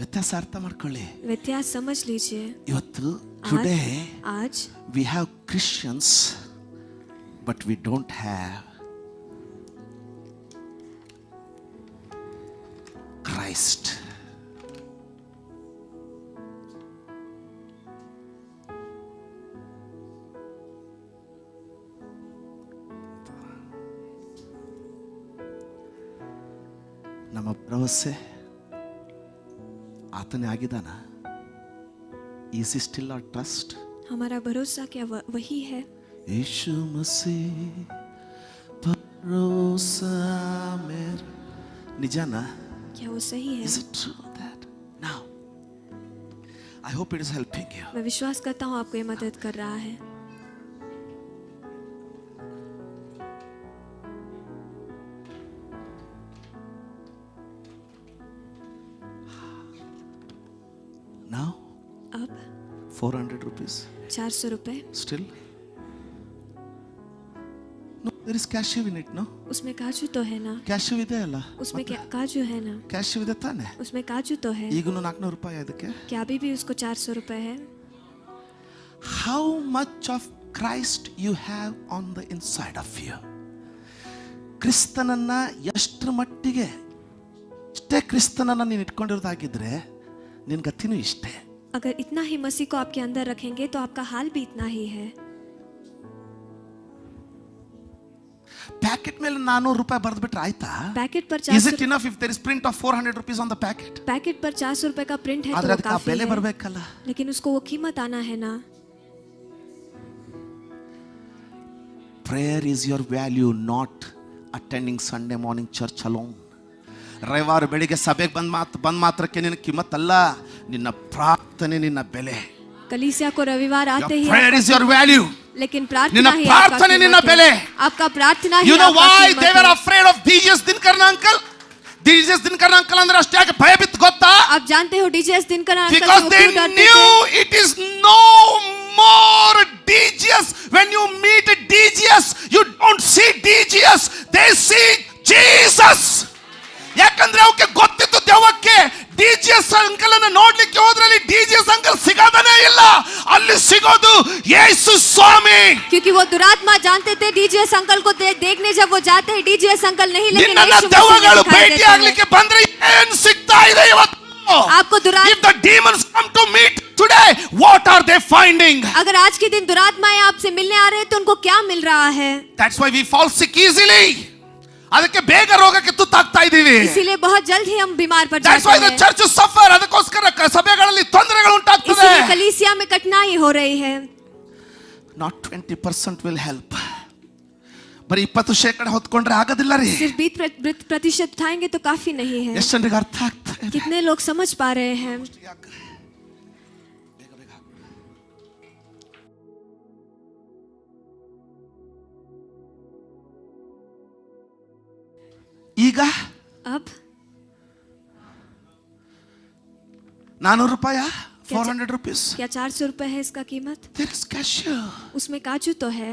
ವ್ಯತ್ಯಾಸ ಅರ್ಥ ಮಾಡ್ಕೊಳ್ಳಿ. व्यत्यास समझ लीजिए। ಇವತ್ತು Today, आज we have Christians, but we don't have Christ. ನಮ್ಮ ಭರವಸೆ ಆತನೇ ಆಗಿದಾನ? Is he still our trust? हमारा भरोसा क्या वही है? यीशु मसीह भरोसा मेरा, निजाना? क्या वो सही है? Is it true that now? I hope it is helping you. मैं विश्वास करता हूँ आपको ये मदद कर रहा है. Now अब 400 rupees 400 रुपए. still? No, there is cashew in it, no? उसमें काजू तो है ना? Cashew ಇದೆ ಅಲ್ಲ? उसमें काजू है ना? Cashew ಇದೆ ತಾನೆ? उसमें काजू तो है. ಈಗನು 400 ರೂಪಾಯಿ ಅದಕ್ಕೆ? क्या अभी भी उसको 400 रुपए है? How much of Christ you have on the inside of you? ಕ್ರಿಸ್ತನನ್ನ ಎಷ್ಟರ ಮಟ್ಟಿಗೆ, ಇಷ್ಟೇ ಕ್ರಿಸ್ತನನ್ನ ನೀನು ಇಟ್ಕೊಂಡಿರೋದಾಗಿದ್ರೆ ನಿನ್ನ ಗತಿನೂ ಇಷ್ಟೇ. अगर इतना ही मसीह को आपके अंदर रखेंगे तो आपका हाल भी इतना ही है. ಪ್ಯಾಕೆಟ್ ಮೇಲೆ 400 ರೂಪಾಯಿ ಬರೆದ್ಬಿಟ್ರೆ ಆಯ್ತಾ? पैकेट पर Is 400 it enough if there is print of 400 rupees on the packet? Packet पर 400 रुपए का प्रिंट है ಆದ್ರೆ तो वो ಅದಕ್ಕೆ ಆ काफी ಬೆಲೆ है. ಬರಬೇಕಲ್ಲ. लेकिन उसको वो कीमत आना है ना. Prayer is your value, not attending Sunday morning church alone. ರವಿವಾರ ಬೆಳಿಗ್ಗೆ ಸಭೆಗೆ ಬಂದ್ ಮಾತ್ರಕ್ಕೆ ನಿನ್ನ ಕಿಮ್ಮತ್ ಅಲ್ಲ, ನಿನ್ನ ಪ್ರಾರ್ಥನೆ ನಿನ್ನ ಬೆಲೆ. कलीसिया को रविवार आते ही Prayer is your value. लेकिन प्रार्थना ನಿನ್ನ ही ಪ್ರಾರ್ಥನೆ ನಿನ್ನ ಬೆಲೆ. आपका प्रार्थना ही You know आपका why कीमत they were है. afraid of DJS Dhinakaran uncle? DJS Dhinakaran uncle ಅಂದ್ರೆ ಅಷ್ಟೇ ಯಾಕೆ ಭಯ ಬಿತ್ತು ಗೊತ್ತಾ? आप जानते हो डीजेएस दिनकर अंकल Because से वो they क्यों डरते knew थे? it is no more DJS. When you meet a DJS, you don't see DJS, they see Jesus. ಯಾಕಂದ್ರೆ ಅವಕ್ಕೆ ಗೊತ್ತಿತ್ತು ದೆವ್ವಕ್ಕೆ ಡಿಜಿಎಸ್ ಅಂಕಲ್ ಅನ್ನು ನೋಡ್ಲಿಕ್ಕೆ ಹೋದ್ರಲ್ಲಿ ಡಿಜಿಎಸ್ ಅಂಕಲ್ ಸಿಗೋದನೇ ಇಲ್ಲ, ಅಲ್ಲಿ ಸಿಗೋದು ಯೇಸು ಸ್ವಾಮಿ. क्योंकि वो दुरात्मा जानते थे डीजेएस अंकल को देखने जब वो जाते हैं डीजेएस अंकल नहीं, लेकिन ನಿನ್ನನ್ನ यीशु मसीह ದೆವ್ವಗಳು दिखाई ಭೇಟಿ देते हैं. ಆಗ್ಲಿಕ್ಕೆ ಬಂದ್ರೆ ಏನ್ ಸಿಗ್ತಾ ಇದೆ ಇವತ್ತು? आपको If the demons come to meet today, what are they finding? अगर आज के दिन दुरात्माएं आपसे मिलने आ रहे हैं तो उनको क्या मिल रहा है? That's why we fall sick easily. ಅದಕ್ಕೆ ಬೇಗ ರೋಗಕ್ಕೆ ತುತ್ತಾಗ್ತಾ ಇದೀವಿ. इसीलिए बहुत जल्द ही हम बीमार पड़ That's जाते why the हैं. church suffer. ಅದಕ್ಕೋಸ್ಕರ ಸಭೆಗಳಲ್ಲಿ ತೊಂದರೆಗಳು ಉಂಟಾಗ್ತದೆ. इसीलिए कलीसिया में कठिनाई हो रही है. Not 20% will help. ಬರೀ 20% ಹೊತ್ಕೊಂಡ್ರೆ ಆಗೋದಿಲ್ಲ ರೀ. सिर्फ 20% उठाएंगे तो काफी नहीं है. ಎಷ್ಟು ಜನರಿಗೆ ಅರ್ಥ ಆಗ್ತಾ ಇದೆ? कितने लोग समझ पा रहे हैं? ಈಗ अब 400 ರೂಪಾಯ 400 rupees. क्या 400 रुपए है इसका कीमत? There is cashew. उसमें काजू तो है.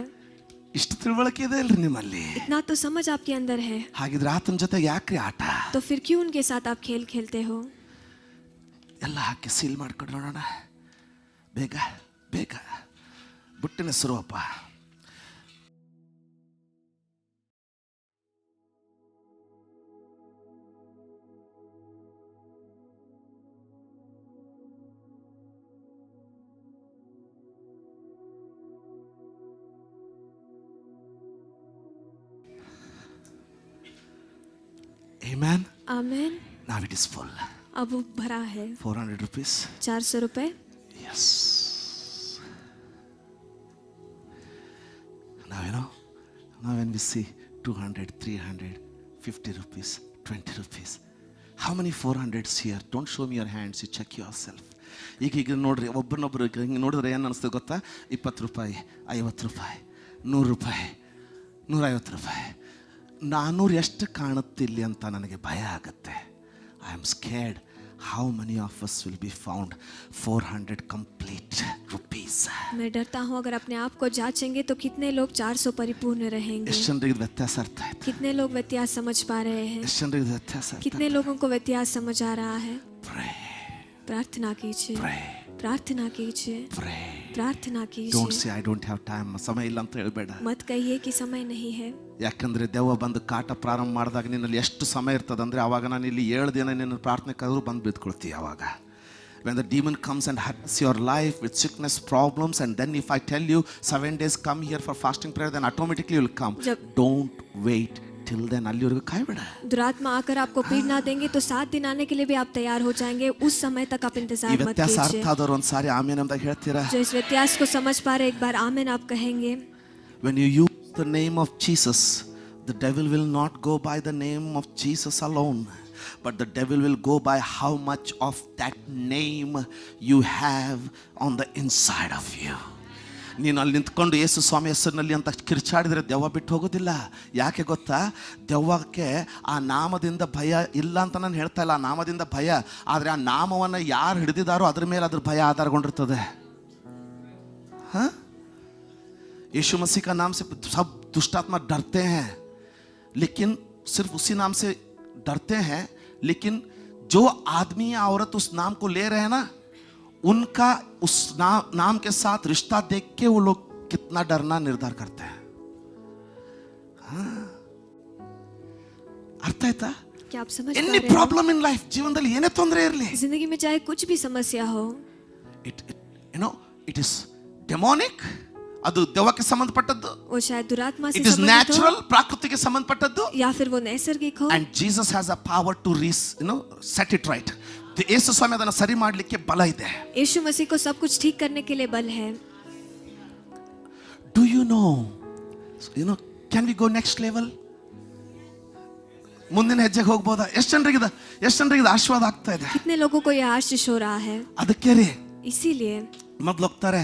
ಇಷ್ಟು ತಿಳುವಳಿಕೆ ಇದೆ ಇಲ್ರಿ ನಿಮ್ಮಲ್ಲಿ? इतना तो समझ आपके अंदर है. ಹಾಗಿದ್ರೆ ಆತನ ಜೊತೆ ಯಾಕ್ರಿ ಆಟ? तो फिर क्यों उनके साथ आप खेल खेलते हो? ಎಲ್ಲ ಹಾಕಿ ಸೀಲ್ ಮಾಡ್ಕೊಂಡು ನೋಡೋಣ. ಬೇಗ ಬೇಗ ಬುಟ್ಟಿನ ಸುರುವಪ್ಪ. Amen. Amen. Now it is full. अब वो भरा है. 400 rupees. 400 रुपए. Yes. Now you know, now when we see 200, 300, 50 rupees, 20 rupees. How many 400s here? Don't show me your hands, you check yourself. ಈಗ ನೋಡ್ರಿ, ಒಬ್ಬರನ್ನೊಬ್ರು ಹಿಂಗೆ ನೋಡಿದ್ರೆ ಏನು ಅನಿಸ್ತದೆ ಗೊತ್ತಾ? 20 ರೂಪಾಯಿ, 50 ರೂಪಾಯಿ, 100 ರೂಪಾಯಿ, 150 ರೂಪಾಯಿ. 400 ಎಷ್ಟು ಕಾಣುತ್ತಿಲ್ಲ ಅಂತ ನನಗೆ ಭಯ ಆಗುತ್ತೆ. I am scared how many of us will be found 400 complete rupees. मैं डरता हूँ अगर अपने आप को जांचेंगे तो कितने लोग 400 परिपूर्ण रहेंगे. ಎಷ್ಟು ಜನರಿಗೆ ವ್ಯತ್ಯಾಸ ಅರ್ಥ ಆಯ್ತು? कितने लोग व्यत्यास समझ पा रहे हैं? ಎಷ್ಟು ಜನರಿಗೆ ವ್ಯತ್ಯಾಸ ಅರ್ಥ? कितने लोगों को व्यत्यास समझ आ रहा है? Pray, प्रार्थना कीजिए. pray, प्रार्थना कीजिए. pray. प्रार्थना Don't कीजिए. say I don't have time. ಸಮಯ ಇಲ್ಲ ಅಂತ ಹೇಳಬೇಡ. मत कहिए कि समय नहीं है. ಯಾಕಂದ್ರೆ ದೆವ್ವ ಬಂದು ಕಾಟ ಪ್ರಾರಂಭ ಮಾಡಿದಾಗ ನಿನ್ನಲ್ಲಿ ಎಷ್ಟು ಸಮಯ ಇರ್ತದಂದ್ರೆ ಅವಾಗ ನಾನು ಇಲ್ಲಿ 7 ದಿನ ನಿನ್ನ ಪ್ರಾರ್ಥನೆ ಕರೆದ್ರು ಬಂದು ಬಿದ್ದುಕೊಳ್ತೀಯ ಅವಾಗ. When the demon comes and hurts your life with sickness problems, and then if I tell you 7 days come here for fasting prayer, then automatically you will come. Don't wait till then. ಅಲ್ಲಿವರೆಗೂ ಕಾಯಬೇಡ. दुरात्मा आकर आपको पीड़ना देंगे तो 7 दिन आने के लिए भी आप तैयार हो जाएंगे. उस समय तक आप इंतजार ಈ मत ವ್ಯತ್ಯಾಸ कीजिए. ಅರ್ಥ ಆದವರು ಒಂದು ಸಾರಿ ಆಮೇನ್ ಅಂತ ಹೇಳ್ತೀರಾ? जो इस व्यत्यास को समझ पा रहे एक बार आमेन आप कहेंगे. When you use the name of Jesus, the devil will not go by the name of Jesus alone, but the devil will go by how much of that name you have on the inside of you. ನೀನು ಅಲ್ಲಿ ನಿಂತ್ಕೊಂಡು ಯೇಸು ಸ್ವಾಮಿ ಹೆಸರಿನಲ್ಲಿ ಅಂತ ಕಿರ್ಚಾಡಿದರೆ ದೆವ್ವ ಬಿಟ್ಟು ಹೋಗೋದಿಲ್ಲ. ಯಾಕೆ ಗೊತ್ತಾ? ದೆವ್ವಕ್ಕೆ ಆ ನಾಮದಿಂದ ಭಯ ಇಲ್ಲ ಅಂತ ನಾನು ಹೇಳ್ತಾ ಇಲ್ಲ. ಆ ನಾಮದಿಂದ ಭಯ, ಆದರೆ ಆ ನಾಮವನ್ನು ಯಾರು ಹಿಡಿದಿದ್ದಾರೋ ಅದ್ರ ಮೇಲೆ ಅದ್ರ ಭಯ ಆಧಾರಗೊಂಡಿರ್ತದೆ. ಹಾಂ, यीशु मसीह का नाम से सब दुष्टात्मा डरते हैं, लेकिन सिर्फ उसी नाम से डरते हैं. लेकिन जो आदमी या औरत उस नाम को ले रहे हैं ना, उनका उस नाम के साथ रिश्ता देख के वो लोग कितना डरना निर्धार करते हैं. अर्थ आಯ್ತಾ? क्या आप समझ Any पा रहे problem in life, ಜೀವನದಲ್ಲಿ ಏನೇ ತೊಂದರೆ ಇರಲಿ, हो? जिंदगी में चाहे कुछ भी समस्या हो, it is demonic, ಅದು ದೆವ್ವಕ್ಕೆ ಸಂಬಂಧಪಟ್ಟದ್ದು. वो शायद दुरात्मा से It is संबंधित natural, हो, ಪ್ರಾಕೃತಿಕ ಸಂಬಂಧಪಟ್ಟದ್ದು. या फिर वो नैसर्गिक हो. And Jesus has a power to set it right. ಯೇಸು ಸ್ವಾಮಿ ಅದನ್ನು ಸರಿ ಮಾಡಲಿಕ್ಕೆ ಬಲ ಇದೆ. यीशु मसीह को सब कुछ ठीक करने के लिए बल है. Do you know, can we go next level? ಮುಂದಿನ ಹೆಜ್ಜೆಗೆ ಹೋಗ್ಬೋದಾ? ಎಷ್ಟು ಜನರಿಗೆ ಆಶೀರ್ವಾದ ಆಗ್ತಾ ಇದೆ? कितने लोगों को यह आशीष हो रहा है? ಅದಕ್ಕೆ ರೀ इसीलिए ಮೊದಲು ಹೋಗ್ತಾರೆ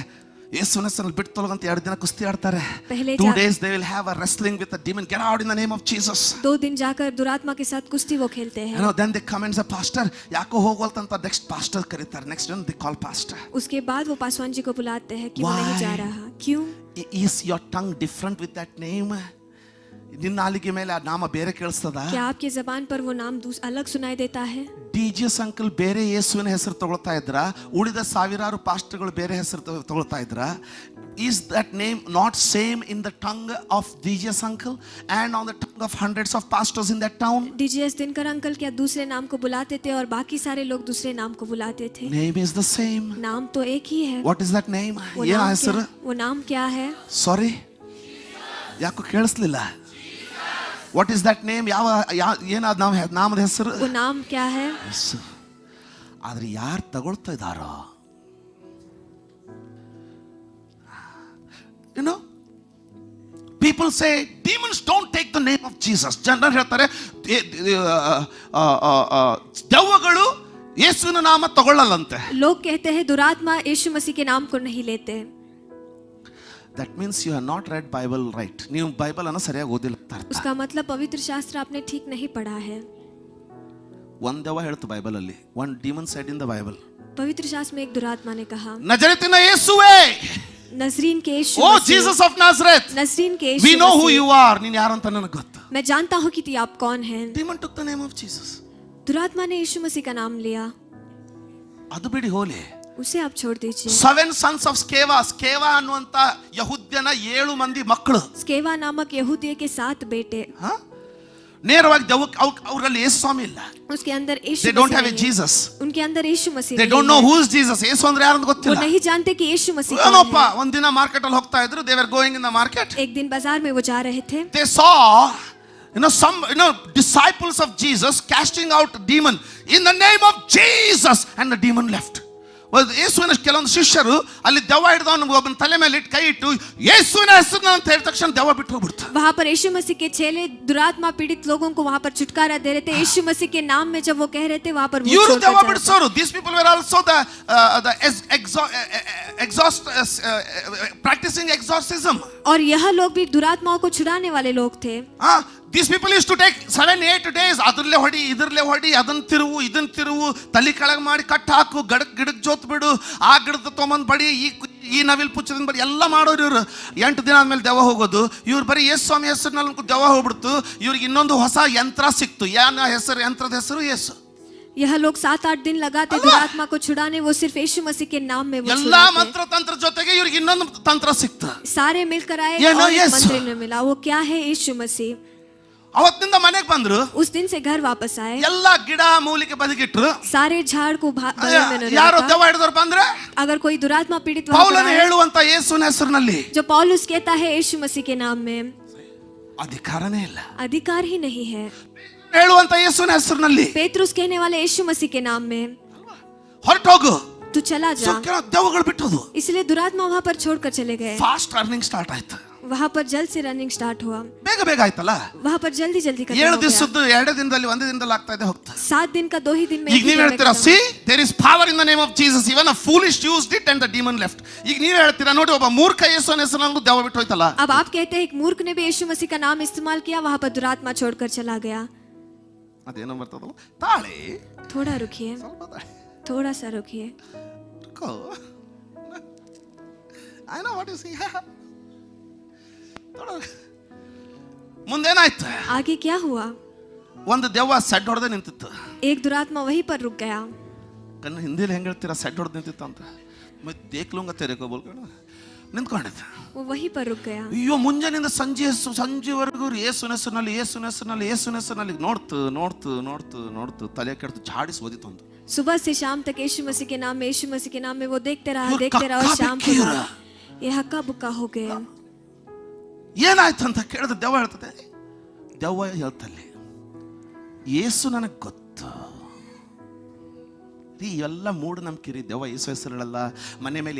ಯೇಸುವಿನ ಹೆಸರಲ್ಲಿ ಬಿಟ್ಟು ತೊಲಗಂತ 2 ದಿನ ಕುಸ್ತಿ ಆಡ್ತಾರೆ. पहले 2 days they will have a wrestling with the demon. Get out in the name of Jesus. 2 दिन जाकर दुरात्मा के साथ कुश्ती वो खेलते हैं. Then they come and say, pastor ಯಾಕೋ ಹೋಗವಲ್ತಂತ next pastor ಕರೀತಾರೆ. next they call pastor. उसके बाद वो पासवान जी को बुलाते हैं कि वो Why? नहीं जा रहा. क्यों? Is your tongue different with that name? ನಿನ್ನ ನಾಲಿಗೆ ಮೇಲೆ ಆ ನಾಮ ಬೇರೆ ಕೇಳಿಸ್ತದ? क्या आपकी जबान पर वो नाम अलग सुनाई देता है? ಡಿಜಿಎಸ್ ಅಂಕಲ್ ಬೇರೆ ಯೇಸುವಿನ ಹೆಸರು ತಗೊಳ್ತಾ ಇದ್ರ, ಉಳಿದ ಸಾವಿರಾರು ಪಾಸ್ಟರ್ಗಳು ಬೇರೆ ಹೆಸರು ತಗೊಳ್ತಾ ಇದ್ರ? Is that name not same in the tongue of DGS uncle and on the tongue of hundreds of pastors in that town? DGS Dinkar uncle क्या दूसरे नाम को बुलाते थे और बाकी सारे लोग दूसरे नाम को बुलाते थे? Name is the same. नाम तो एक ही है. What is that name? वो ಏನ नाम ಹೆಸರು? वो नाम क्या है? ಸಾರಿ, ಯಾಕೋ ಕೇಳಿಸ್ಲಿಲ್ಲ. What is that name? ಏನಾದ ನಾಮದ ಹೆಸರು? वो नाम क्या है? ಆದ್ರೆ ಯಾರು ತಗೊಳ್ತಾ ಇದ್ದಾರೋ, people say demons don't take the name of Jesus. ಜನರು ಹೇಳ್ತಾರೆ ದೆವ್ವಗಳು ಯೇಸುವಿನ ನಾಮ ತಗೊಳ್ಳಲ್ಲಂತೆ. लोग कहते हैं दुरात्मा यीशु मसीह के नाम को नहीं लेते. That means you have not read Bible right. ನೀವು ಬೈಬಲ್ ಅನ್ನು ಸರಿಯಾಗಿ ಓದಿಲ್ಲ ಅಂತ ಅರ್ಥ. उसका मतलब पवित्र शास्त्र आपने ठीक नहीं पढ़ा है. ಒಂದು ದೆವ್ವ ಹೇಳ್ತು ಬೈಬಲ್ ಅಲ್ಲಿ, one demon said in the Bible. पवित्र शास्त्र में एक दुरात्मा ने कहा, ನಜರೇತಿನ ಯೇಸುವೇ, नजरीन के यीशु ಓ मसीह, ಜೀಸಸ್ ಆಫ್ ನಾಜರೇತ್, नजरीन के we Yeshu know who Masih, you are. ನೀನು ಯಾರು ಅಂತ ನನಗೆ ಗೊತ್ತು. मैं जानता हूँ कि आप कौन हैं. Demon took the name of Jesus. दुरात्मा ने यीशु मसीह का नाम लिया. ಅದು ಬಿಡಿ ಹೋಲಿ. उसे आप छोड़ दीजिए. 7 sons of ಸ್ಕೇವಾ. ಸ್ಕೇವಾ ಅನ್ನುವಂತ ಯಹೂದ್ಯನ 7 ಮಂದಿ ಮಕ್ಕಳು. स्केवा नामक यहूदी के 7 बेटे. ನೇರವಾಗಿ ಅವರಲ್ಲಿ ಯೇಸು ಸ್ವಾಮಿ ಇಲ್ಲ. उसके अंदर यीशु They don't Masih have a नहीं है. Jesus. उनके अंदर यीशु मसीह They नहीं don't know है. who is Jesus. ಯೇಸು ಅಂದ್ರೆ ಯಾರು ಅಂತ वो ಗೊತ್ತಿಲ್ಲ. नहीं जानते कि यीशु मसीह कौन ಏನೋಪ್ಪ, है. ಒಂದಿನ ಮಾರ್ಕೆಟ್ ಅಲ್ಲಿ ಹೋಗ್ತಾ ಇದ್ರು. They were going in the market. एक दिन बाजार में वो जा रहे थे. They saw some disciples of Jesus casting out demon in the name of Jesus, and the demon left. ಯೇಸುವಿನ ಕೆಲವೊಂದು ಶಿಷ್ಯರು ಅಲ್ಲಿ ದೆವ್ವ ಹಿಡಿದವನು ಒಬ್ಬನ ತಲೆ ಮೇಲೆ ಇಟ್ಟು ಕೈ ಇಟ್ಟು ಯೇಸುವಿನ ಹೆಸರನ್ನ ಅಂತ ಹೇಳಿದ ತಕ್ಷಣ ದೆವ್ವ ಬಿಟ್ಟು ಹೋಗ್ಬಿಡ್ತು. वहां पर यीशु मसीह के चेले दुरात्मा पीड़ित लोगों को वहां पर छुटकारा दे रहे थे. यीशु मसीह के नाम में जब वो कह रहे थे, वहां पर वो ಇವರು छोड़कर ದೆವ್ವ जा रहे थे. ಬಿಡಿಸೋರು. These people were also practicing exorcism. और यह लोग भी दुरात्माओं को छुड़ाने वाले लोग थे. These people used to take 7-8 days. ಅದರಲ್ಲೇ ಹೊಡಿ, ಇದರಲ್ಲೇ ಹೊಡಿ, ಅದನ್ನ ತಿರುವು, ಇದನ್ನ ತಿರುವು, ತಲೆ ಕೆಳಗೆ ಮಾಡಿ ಕಟ್ ಹಾಕು, ಗಿಡಕ್ಕೆ ಜೋತ್ ಬಿಡು, ಆ ಗಿಡದ ತೊಗೊಂಬಂದು ಬಡಿ, ಈ ನವಿಲ್ ಪುಚ್ಚದಿಂದ ಬಡಿ, ಎಲ್ಲ ಮಾಡೋರು ಇವರು. 8 ದಿನ ಆದ್ಮೇಲೆ ದೆವ್ವ ಹೋಗೋದು. ಇವ್ರು ಬರೀ ಯೇಸು ಸ್ವಾಮಿ ಹೆಸರಿನಲ್ಲಿ ದೆವ್ವ ಹೋಗ್ಬಿಡ್ತು. ಇವ್ರಿಗೆ ಇನ್ನೊಂದು ಹೊಸ ಯಂತ್ರ ಸಿಕ್ತು. ಏನ ಹೆಸರು? ಯಂತ್ರದ ಹೆಸರು ಯೇಸು. यह लोग 7-8 दिन लगाते दुरात्मा को छुड़ाने, वो सिर्फ यीशु मसीह के नाम में वो ಎಲ್ಲಾ छुड़ाते। ಮಂತ್ರ ತಂತ್ರ ಜೊತೆಗೆ ಇವ್ರಿಗೆ ಇನ್ನೊಂದು ತಂತ್ರ ಸಿಕ್ತು. सारे मिलकर आए ये ना और एक यीशु। मंत्री ने मिला, वो क्या है? यीशु मसीह। ಅವತ್ತಿನಿಂದ ಮನೆಗೆ ಬಂದ್ರು, उस दिन से घर वापस आए, ಎಲ್ಲಾ ಗಿಡ ಮೂಲಿಕೆ ಬದಿಗಿಟ್ರು. सारे झाड़ को बगल में न ಯಾರೋ रखा। ದೆವ್ವ ಹಿಡಿದವರು ಬಂದ್ರೆ अगर कोई दुरात्मा पीड़ित वहां पर ಪೌಲನು आए, ಹೇಳುವಂತ ಯೇಸುವಿನ ಹೆಸರಿನಲ್ಲಿ जो पौलुस कहता है यीशु मसीह के नाम में, ಅಧಿಕಾರನೇ ಇಲ್ಲ. अधिकार ही नहीं है। ಹೇಳುವಂತ ಯೇಸುವಿನ ಹೆಸರಿನಲ್ಲಿ पेत्रुस कहने वाले यीशु मसीह के नाम में, ಹೊರಟೋಗು. तू चला जा। ದೆವ್ವಗಳು ಬಿಟ್ಟೋದು. इसलिए दुरात्मा वहां पर छोड़कर चले गए। ಫಾಸ್ಟ್ ರನ್ನಿಂಗ್ ಸ್ಟಾರ್ಟ್ ಆಯ್ತು. वहां पर जल्द से रनिंग स्टार्ट हुआ। ಬೇಗ ಬೇಗ ಆಯ್ತಲ್ಲ. वहां पर जल्दी जल्दी खत्म 7 हो गया। ದಿವಸದ್ದು 2 ದಿನದಲ್ಲಿ 1 ದಿನದಲ್ಲಿ ಆಗ್ತಾ ಇದೆ ಹೋಗ್ತಾ. 7 दिन का 2 ही दिन में ಈಗ ನೀವು ಹೇಳ್ತೀರಾ, see there is power in the name of Jesus, even a foolish used it and the demon left. ಈಗ ನೀವು ಹೇಳ್ತೀರಾ, ನೋಡಿ ಒಬ್ಬ ಮೂರ್ಖ ಯೇಸುವಿನ ಹೆಸರಿನಲ್ಲಿ ದೆವ್ವ ಬಿಟ್ಟು ಹೋಯ್ತಲ್ಲ. अब आप कहते हैं एक मूर्ख ने भी यीशु मसीह का नाम इस्तेमाल किया, वहां पर दुरात्मा छोड़कर चला गया। ಅದೇನೋ ಬರ್ತದಲ್ಲ, ತಾಳಿ थोड़ा रुकिए, ಸ್ವಲ್ಪ ತಾಳಿ. थोड़ा सा रुकिए। Go. I know what you see. ಮುಂದೇನಾಯ್ತು? आगे क्या हुआ? ಒಂದು ದೆವ್ವ ಸೆಡ್ ಹೊಡೆದ ನಿಂತಿತ್ತು. एक दुरात्मा वहीं पर रुक गया। ಕಣ್ಣು ಹಿಂದಿಲಿ ಹೆಂಗ್ ಹೇಳ್ತೀರಾ, ಸೆಡ್ ಹೊಡೆದು ನಿಂತಿತ್ತು ಅಂತ. ಮತ್ತೆ ದೇಖ್ಲುಂಗ ತೆರೆಕೋ ಬೋಲ್ಕೊಂಡು ನಿಂತ್ಕೊಂಡಿದ್ದ. वो वहीं पर रुक गया। ಅಯ್ಯೋ, ಮುಂಜಾನೆಯಿಂದ ಸಂಜೆವರೆಗೂ ಯೇಸುವಿನ ಹೆಸರಿನಲ್ಲಿ ಯೇಸುವಿನ ಹೆಸರಿನಲ್ಲಿ ಯೇಸುವಿನ ಹೆಸರಿನಲ್ಲಿ ನೋಡ್ತು ತಲೆ ಕೆಡ್ತು, ಝಾಡಿಸಿ ಓದಿತ್ತು ಒಂದು. सुबह से शाम तक यीशु मसीह के नाम में, यीशु मसीह के नाम में वो देखते रहा और और शाम को कक्का था, ये हक्का बुक्का हो गए। ಏನಾಯ್ತು ಅಂತ ಕೇಳಿದ್ರೆ ದೆವ್ವ ಹೇಳ್ತದೆ. ದೆವ್ವ ಹೇಳ್ತಲ್ಲಿ, ಯೇಸು ನನಗೆ ಗೊತ್ತು. ಇವೆಲ್ಲ ಮೂಢನಂಬಿಕೆ ರೀ. ದೆವ್ವ ಯೇಸು ಹೆಸರುಗಳಲ್ಲ. ಮನೆ ಮೇಲೆ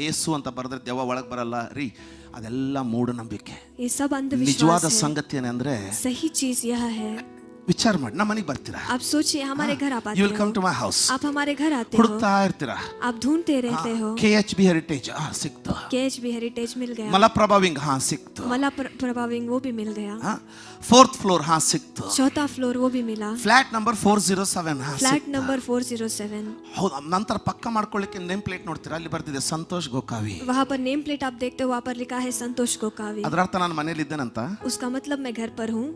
ಏಸು ಅಂತ ಬರೆದ್ರೆ ದೆವ್ವ ಒಳಗೆ ಬರಲ್ಲ ರೀ. ಅದೆಲ್ಲ ಮೂಢನಂಬಿಕೆ. ये सब अंधविश्वास ನಿಜವಾದ है। ಸಂಗತಿ ಏನಂದ್ರೆ, सही चीज यह है, ವಿಚಾರ ಮಾಡಿ, ನಮ್ಮ ಮನೆಗೆ ಬರ್ತೀರಾ, आप सोचिए हमारे घर आप ಯು आते ವಿಲ್ ಕಮ್ हो, ಟು ಮೈ ಹೌಸ್, आप हमारे घर आते हो, ಹುಡುಕ್ತಾ ಇರ್ತೀರಾ, आप ढूंढते रहते हो। KHB ಹೆರಿಟೇಜ್ ಸಿಕ್ತು, KHB हेरिटेज मिल गया, ಮಲಪ್ರಭಾ विंग ಸಿಕ್ತು, मला प्रभा विंग वो भी मिल गया, 4th ಫ್ಲೋರ್ ಸಿಕ್ತು, 4था फ्लोर वो भी मिला, ಫ್ಲಾಟ್ ನಂಬರ್ 407 फ्लैट नंबर 407। ಹೌದು. ನಂತರ ಪಕ್ಕ ಮಾಡ್ಕೊಳ್ಳಿಕ್ಕೆ ನೇಮ್ ಪ್ಲೇಟ್ ನೋಡ್ತೀರಾ, ಅಲ್ಲಿ ಬರ್ತಿದೆ ಸಂತೋಷ್ ಗೋಕಾವಿ. वहां पर नेम प्लेट आप देखते हो, वहां पर लिखा है संतोष गोकावी। ಅದರ ಅರ್ಥ ನಾನು ಮನೇಲಿ ಇದ್ದೇನಂತ. उसका मतलब मैं घर पर हूँ।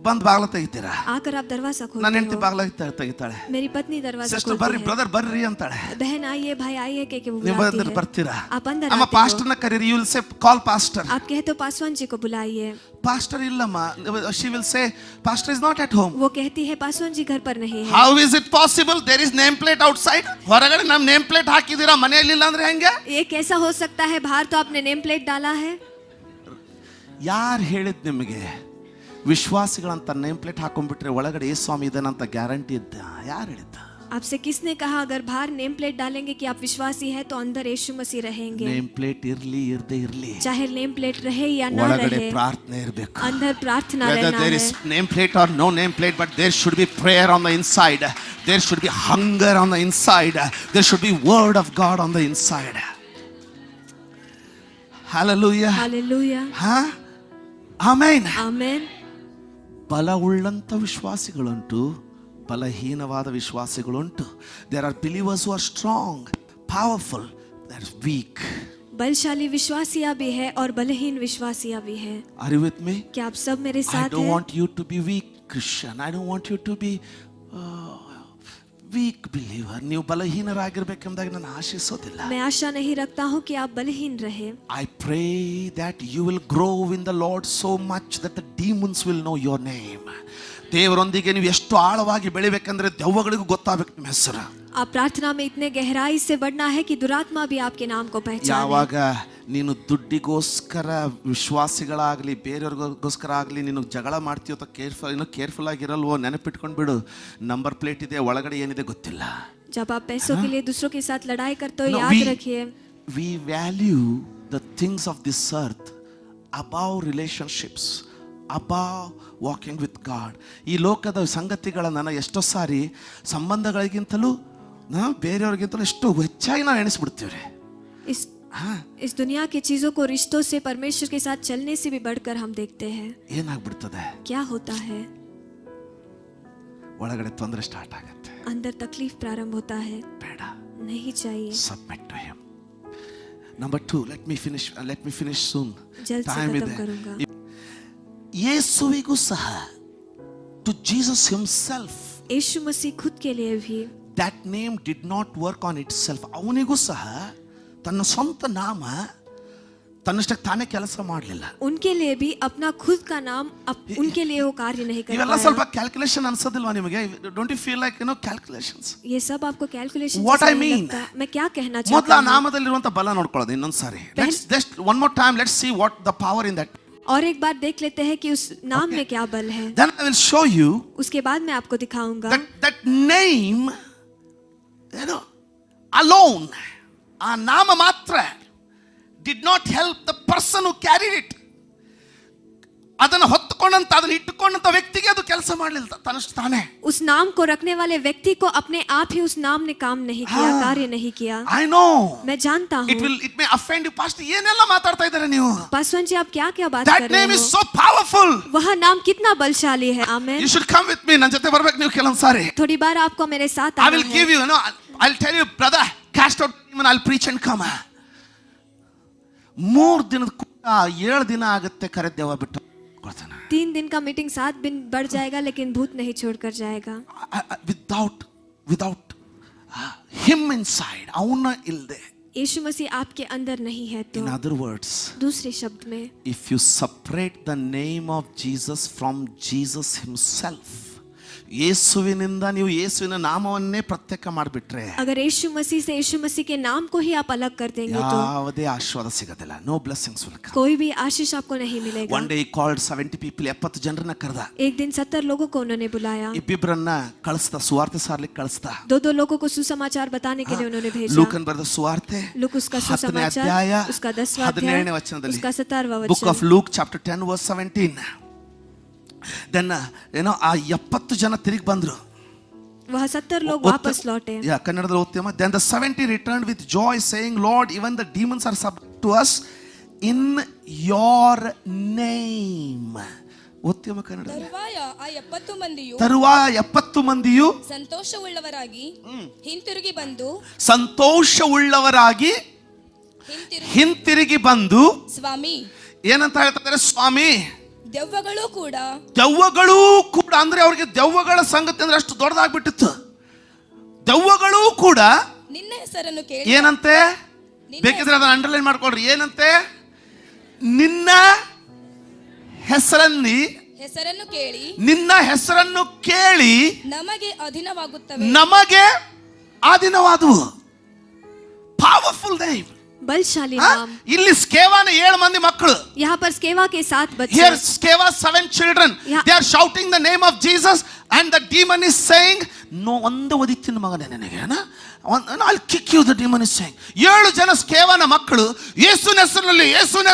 ಬಂದ್ ಬಾಗ್ಲ ತೆಗಿತೀರಾ, आकर आप दरवाजा ನನ್ನ खोलते ಹೆಂಡತಿ हो, ಬಾಗ್ಲ ತೆಗಿತಾಳೆ. मेरी पत्नी दरवाजा ಸಿಸ್ಟರ್ ಬರ್ರಿ, खोलती है, ಬ್ರದರ್ ಬರ್ರಿ ಅಂತಾಳೆ. बहन आइए, भाई आइए के वो ನೀವು बुलाती ಬಂದ್ರೆ है। ಬರ್ತೀರಾ, आप अंदर ಅಮ್ಮ आते हो, ಪಾಸ್ಟರ್ನ ಕರೀರಿ, you will say call pastor. आप कहते हो पासवान जी को बुलाइए, ಪಾಸ್ಟರ್ ಇಲ್ಲಮ್ಮ, she will say pastor is not at home. वो कहती है पासवान जी घर पर नहीं है। How is it possible, there is name plate outside. ಹೊರಗಡೆ ನಮ್ ನೇಮ್ ಪ್ಲೇಟ್ ಹಾಕಿದೀರಾ, ಮನೆಯಲ್ಲಿ ಇಲ್ಲ ಅಂದ್ರೆ ಹೆಂಗೆ? ये कैसा हो सकता है, बाहर तो आपने नेम प्लेट डाला है। ಯಾರು ಹೇಳಿದ್ ನಿಮಗೆ ವಿಶ್ವಾಸಿಗಳಂತ ನೇಮ್ ಪ್ಲೇಟ್ ಹಾಕೊಂಡ್ಬಿಟ್ರೆ ಒಳಗಡೆ ಯೇಸು ಸ್ವಾಮಿ ಇದ್ದಾನಂತ ಗ್ಯಾರಂಟಿ ಇದ್ದ? ಯಾರು ಹೇಳಿದ್ದ? आपसे किसने कहा अगर बाहर नेम प्लेट डालेंगे कि आप विश्वासी है तो अंदर यीशु मसीह रहेंगे? ನೇಮ್ ಪ್ಲೇಟ್ ಇರ್ಲಿ ಇರದೇ ಇರ್ಲಿ, चाहे नेम प्लेट रहे या ना ಒಳಗಡೆ रहे, ಪ್ರಾರ್ಥನೆ ಇರಬೇಕು. अंदर प्रार्थना Whether रहना there है। is name plate or no name plate, but there should be prayer on the inside. There should be hunger on the inside. There should be word of God on the inside. Hallelujah. Hallelujah, Huh? Amen. Amen. ಬಲವುಳ್ಳಂತ ವಿಶ್ವಾಸಿಗಳುಂಟು, ಬಲಹೀನವಾದ ವಿಶ್ವಾಸಿಗಳುಂಟು. There are believers who are strong, powerful, that is weak. बलशाली विश्वासियां भी है और बलहीन विश्वासियां भी है। Are you with me? क्या आप सब मेरे I साथ don't हैं? want you to be weak Christian. I don't want you to be weak believer. ನೀವು ಬಲಹೀನರಾಗಿರ್ಬೇಕೆಂಬುದಾಗಿ ನಾನು ಆಶಿಸೋದಿಲ್ಲ. मैं आशा नहीं रखता हूँ कि आप बलहीन रहे। I pray that you will grow in the Lord so much that the demons will know your name. ದೇವರೊಂದಿಗೆ ನೀವು ಎಷ್ಟು ಆಳವಾಗಿ ಬೆಳಿಬೇಕಂದ್ರೆ ದೆವ್ವಗಳಿಗೂ ಗೊತ್ತಾಗಬೇಕು ನಿಮ್ಮ ಹೆಸರು. आप प्रार्थना में इतने गहराई से बढ़ना है कि दुरात्मा भी आपके नाम को पहचाने। ಯಾವಾಗ ನೀನು ದುಡ್ಡಿಗೋಸ್ಕರ ವಿಶ್ವಾಸಿಗಳಾಗಲಿ ಬೇರೆಯವ್ರಿಗೋಸ್ಕರ ಆಗಲಿ ನೀನು ಜಗಳ ಮಾಡ್ತೀಯೋ ಅಥವಾ ಕೇರ್ಫುಲ್ ಆಗಿರಲ್ವೋ, ನೆನಪಿಟ್ಕೊಂಡು ಬಿಡು, ನಂಬರ್ ಪ್ಲೇಟ್ ಇದೆ, ಒಳಗಡೆ ಏನಿದೆ ಗೊತ್ತಿಲ್ಲ. जब आप पैसों के लिए दूसरों के साथ लड़ाई करते हो, No, याद रखिए, we value the things of this earth above relationships, above walking with God. ಈ ಲೋಕದ ಸಂಗತಿಗಳನ್ನು ಎಷ್ಟೋ ಸಾರಿ ಸಂಬಂಧಗಳಿಗಿಂತಲೂ ಬೇರೆಯವ್ರಿಗಿಂತಲೂ ಎಷ್ಟು ಹೆಚ್ಚಾಗಿ ನಾವು ಎಣಿಸ್ಬಿಡ್ತೀವ್ರಿ. इस दुनिया की चीजों को रिश्तों से परमेश्वर के साथ चलने से भी बढ़कर हम देखते हैं। ಏನಾಗ್ಬಿಡ್ತದೆ, क्या होता है, ಒಳಗಡೆ ತೊಂದರೆ ಸ್ಟಾರ್ಟ್ ಆಗುತ್ತೆ. अंदर तकलीफ प्रारंभ होता है। ಬೇಡ, नहीं चाहिए। submit to him. Number 2, let me finish soon. जल्द से Time खत्म ಇದೆ. करूंगा। ಯೇಸುವಿಗೂ ಸಹ to Jesus himself. यीशु मसीह खुद के लिए भी That name did not work on itself. ಅವನಿಗೂ ಸಹ ತನ್ನ ಸ್ವಂತ ನಾಮ ತನ್ನಷ್ಟಕ್ಕೆ ತಾನೇ ಕೆಲಸ ಮಾಡಲಿಲ್ಲ. उनके लिए भी अपना खुद का नाम उनके लिए वो कार्य नहीं कर ಇವೆಲ್ಲ ಸ್ವಲ್ಪ ಕ್ಯಾಲ್ಕುಲೇಷನ್ ಅನ್ಸೋದಿಲ್ವಾ ನಿಮಗೆ? Don't you feel like calculations? ये सब आपको कैलकुलेशन What I mean? मैं क्या कहना ಮೊದಲ चाहता हूँ? ನಾಮದಲ್ಲಿರುವಂತ ಬಲ ನೋಡ್ಕೊಳ್ಳೋದು ಇನ್ನೊಂದು ಸಾರಿ. Let's just one more time let's see what the power in that. और एक बार देख लेते हैं कि उस नाम में क्या बल है. Then I will show you उसके बाद मैं आपको दिखाऊंगा that name, alone, ಆ ನಾಮ ಮಾತ್ರ did not help the person who carried it. ಅದನ್ನು ಹೊತ್ತುಕೊಂಡಂತ ಅದನ್ನು ಇಟ್ಟುಕೊಂಡಂತ ವ್ಯಕ್ತಿಗೆ ಅದು ಕೆಲಸ ಮಾಡಲಿಲ್ಲ ತನ್ನಷ್ಟು ತಾನೇ. उस नाम को रखने वाले व्यक्ति को अपने आप ही उस नाम ने काम नहीं किया, कार्य नहीं किया. I know. मैं जानता हूँ. It may offend you, pastor. ಏನೆಲ್ಲ ಮಾತಾಡ್ತಾ ಇದ್ದಾರೆ ನೀವು? पासवान जी आप क्या क्या बात That कर रहे name हो? is so powerful. वह नाम कितना बलशाली है. आमेन. You should come with me. ನನ್ನ ಜೊತೆ ಬರ್ಬೇಕು ನೀವು ಕೆಲವೊಂದು ಸಾರಿ. थोड़ी बार आपको मेरे साथ I आना will है. give you, I'll tell you, brother, cast out demon, I'll preach and come. 3 ದಿನದ ಕೂಡ 7 ದಿನ ಆಗುತ್ತೆ ಕರೆದೇವ ಬಿಟ್ಟು ಕೊಡ್ತಾನೆ. 3 दिन का मीटिंग 7 दिन बढ़ जाएगा लेकिन भूत नहीं छोड़कर जाएगा. Without him inside, ಅವನ ಇಲ್ಲದೆ. यीशु मसीह आपके अंदर नहीं है तो In other words, दूसरे शब्द में if you separate the name of Jesus from Jesus himself, ಯೇಸುವಿನಿಂದ ನೀವು ಯೇಸುವಿನ ನಾಮವನ್ನೇ ಪ್ರತ್ಯೇಕ ಮಾಡಿಬಿಟ್ರೆ, अगर यीशु मसीह से यीशु मसीह के नाम को ही आप अलग कर देंगे तो ಯಾವುದೇ ಆಶೀರ್ವಾದ ಸಿಗೋದಿಲ್ಲ. No blessings will come. कोई भी आशीष आपको नहीं मिलेगा. One day he called 70 people, 70 ಜನರನ್ನ ಕರೆದ. एक दिन 70 लोगों को उन्होंने बुलाया. ಇಬ್ಬಿಬ್ಬರನ್ನ ಕಳಿಸ್ದ, ಸುವಾರ್ತೆ ಸಾರ್ಲಿಕ್ಕೆ ಕಳಿಸ್ದ. 2 लोगों को सुसमाचार बताने के लिए उन्होंने भेजा. ಲೂಕನ್ ಬರೆದ ಸುವಾರ್ತೆ लूक उसका 10ನೇ सुसमाचार, ಅಧ್ಯಾಯ उसका 10वां अध्याय, 17ನೇ ವಚನದಲ್ಲಿ, उसका 17वां Book वचन. of Luke chapter 10 verse 17. Then ಆ 70 ಜನ ತಿರುಗಿ ಬಂದ್ರು. वह 70 लोग वापस लौटे. ಕನ್ನಡದಲ್ಲಿ ಓದ್ತೀಯಮ್ಮ. Then the 70 returned with joy saying, Lord, even the demons are subject to us in your name. ಓದ್ತೀಯಮ್ಮ ಕನ್ನಡದಲ್ಲಿ. ತರುವಾಯ 70 ಮಂದಿಯು ಸಂತೋಷವುಳ್ಳವರಾಗಿ ಹಿಂತಿರುಗಿ ಬಂದು ಸ್ವಾಮಿ ಏನಂತ ಹೇಳ್ತಾರೆ? ಸ್ವಾಮಿ, ದೆವ್ವಗಳೂ ಕೂಡ ಅಂದ್ರೆ ಅವ್ರಿಗೆ ದೆವ್ವಗಳ ಸಂಗತಿ ಅಂದ್ರೆ ಅಷ್ಟು ದೊಡ್ಡದಾಗ್ಬಿಟ್ಟಿತ್ತು. ದೆವ್ವಗಳೂ ಕೂಡ ನಿನ್ನ ಹೆಸರನ್ನು ಕೇಳಿ ಏನಂತೆ? ಬೇಕಿದ್ರೆ ಅದನ್ನ ಅಂಡರ್ಲೈನ್ ಮಾಡ್ಕೊಳ್ರಿ. ಏನಂತೆ? ನಿನ್ನ ಹೆಸರನ್ನು ಕೇಳಿ ನಮಗೆ ಅಧೀನವಾದವು. ಪವರ್ಫುಲ್ ನೇಮ್, बलशाली नाम. ಇಲ್ಲಿ ಸ್ಕೇವಾನ 7 ಮಂದಿ ಮಕ್ಕಳು. यहाँ पर स्केवा के 7 बच्चे. Here Sceva 7 children. They are shouting the name of Jesus and the demon is saying, no, ಒಂದು ಒದಿತಿನ ಮಗನೇ ನಿನಗೆ, I'll kick you, the demon is saying. 7 ಜನ ಸ್ಕೇವನ ಮಕ್ಕಳು ಯೇಸುವಿನ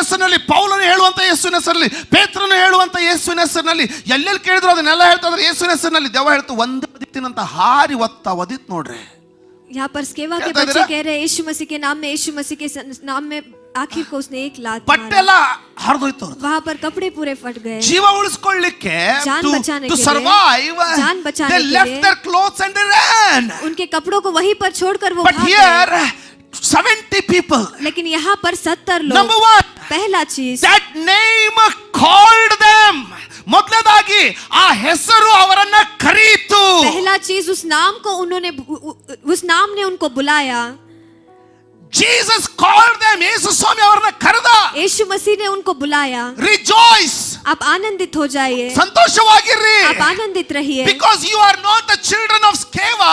ಹೆಸರಿನಲ್ಲಿ ಪೌಲನು ಹೇಳುವಂತ ಯೇಸುವಿನ ಹೆಸರಿನಲ್ಲಿ, ಪೇತ್ರನು ಹೇಳುವಂತ ಯೇಸುವಿನ ಹೆಸರಿನಲ್ಲಿ, ಎಲ್ಲೆಲ್ಲಿ ಕೇಳಿದ್ರು ಅದನ್ನೆಲ್ಲ ಹೇಳ್ತಾ ಇದ್ದಾರೆ ಯೇಸುವಿನ ಹೆಸರಿನಲ್ಲಿ. ದೆವ್ವ ಹೇಳ್ತು ಒಂದು ಒದಿತಿನಂತ ಹಾರಿ ಒದಿತ್ ನೋಡ್ರಿ. यहाँ पर स्केवा के बच्चे कह रहे हैं यीशु मसीह के नाम में, यीशु मसीह के नाम में. आखिर को उसने एक लात ಬಟ್ಟೆಲ್ಲ ಹರಿದೋಯ್ತು. वहाँ पर कपड़े पूरे फट गए. ಜೀವ ಉಳಿಸ್ಕೊಳ್ಳಿಕ್ಕೆ, जान बचाने to के survive, लिए, जान बचाने they के left लिए their clothes and they ran. उनके कपड़ों को वहीं पर छोड़कर वो But भाग here गए. 70 people. लेकिन यहाँ पर 70 लोग. Number 1, पहला चीज, that name called them. ಮೊದಲದಾಗಿ ಆ ಹೆಸರು ಅವರನ್ನ ಕರೆಯಿತು. पहला चीज उस नाम ने उनको बुलाया. Jesus called them. ಯೇಸು ಸ್ವಾಮಿ ಅವರನ್ನ ಕರೆದ. यीशु मसीह ने उनको बुलाया. Rejoice. आप आनंदित हो जाइए. ಸಂತೋಷವಾಗಿರ್ರಿ. आप आनंदित रहिए. Because you are not the children of Sceva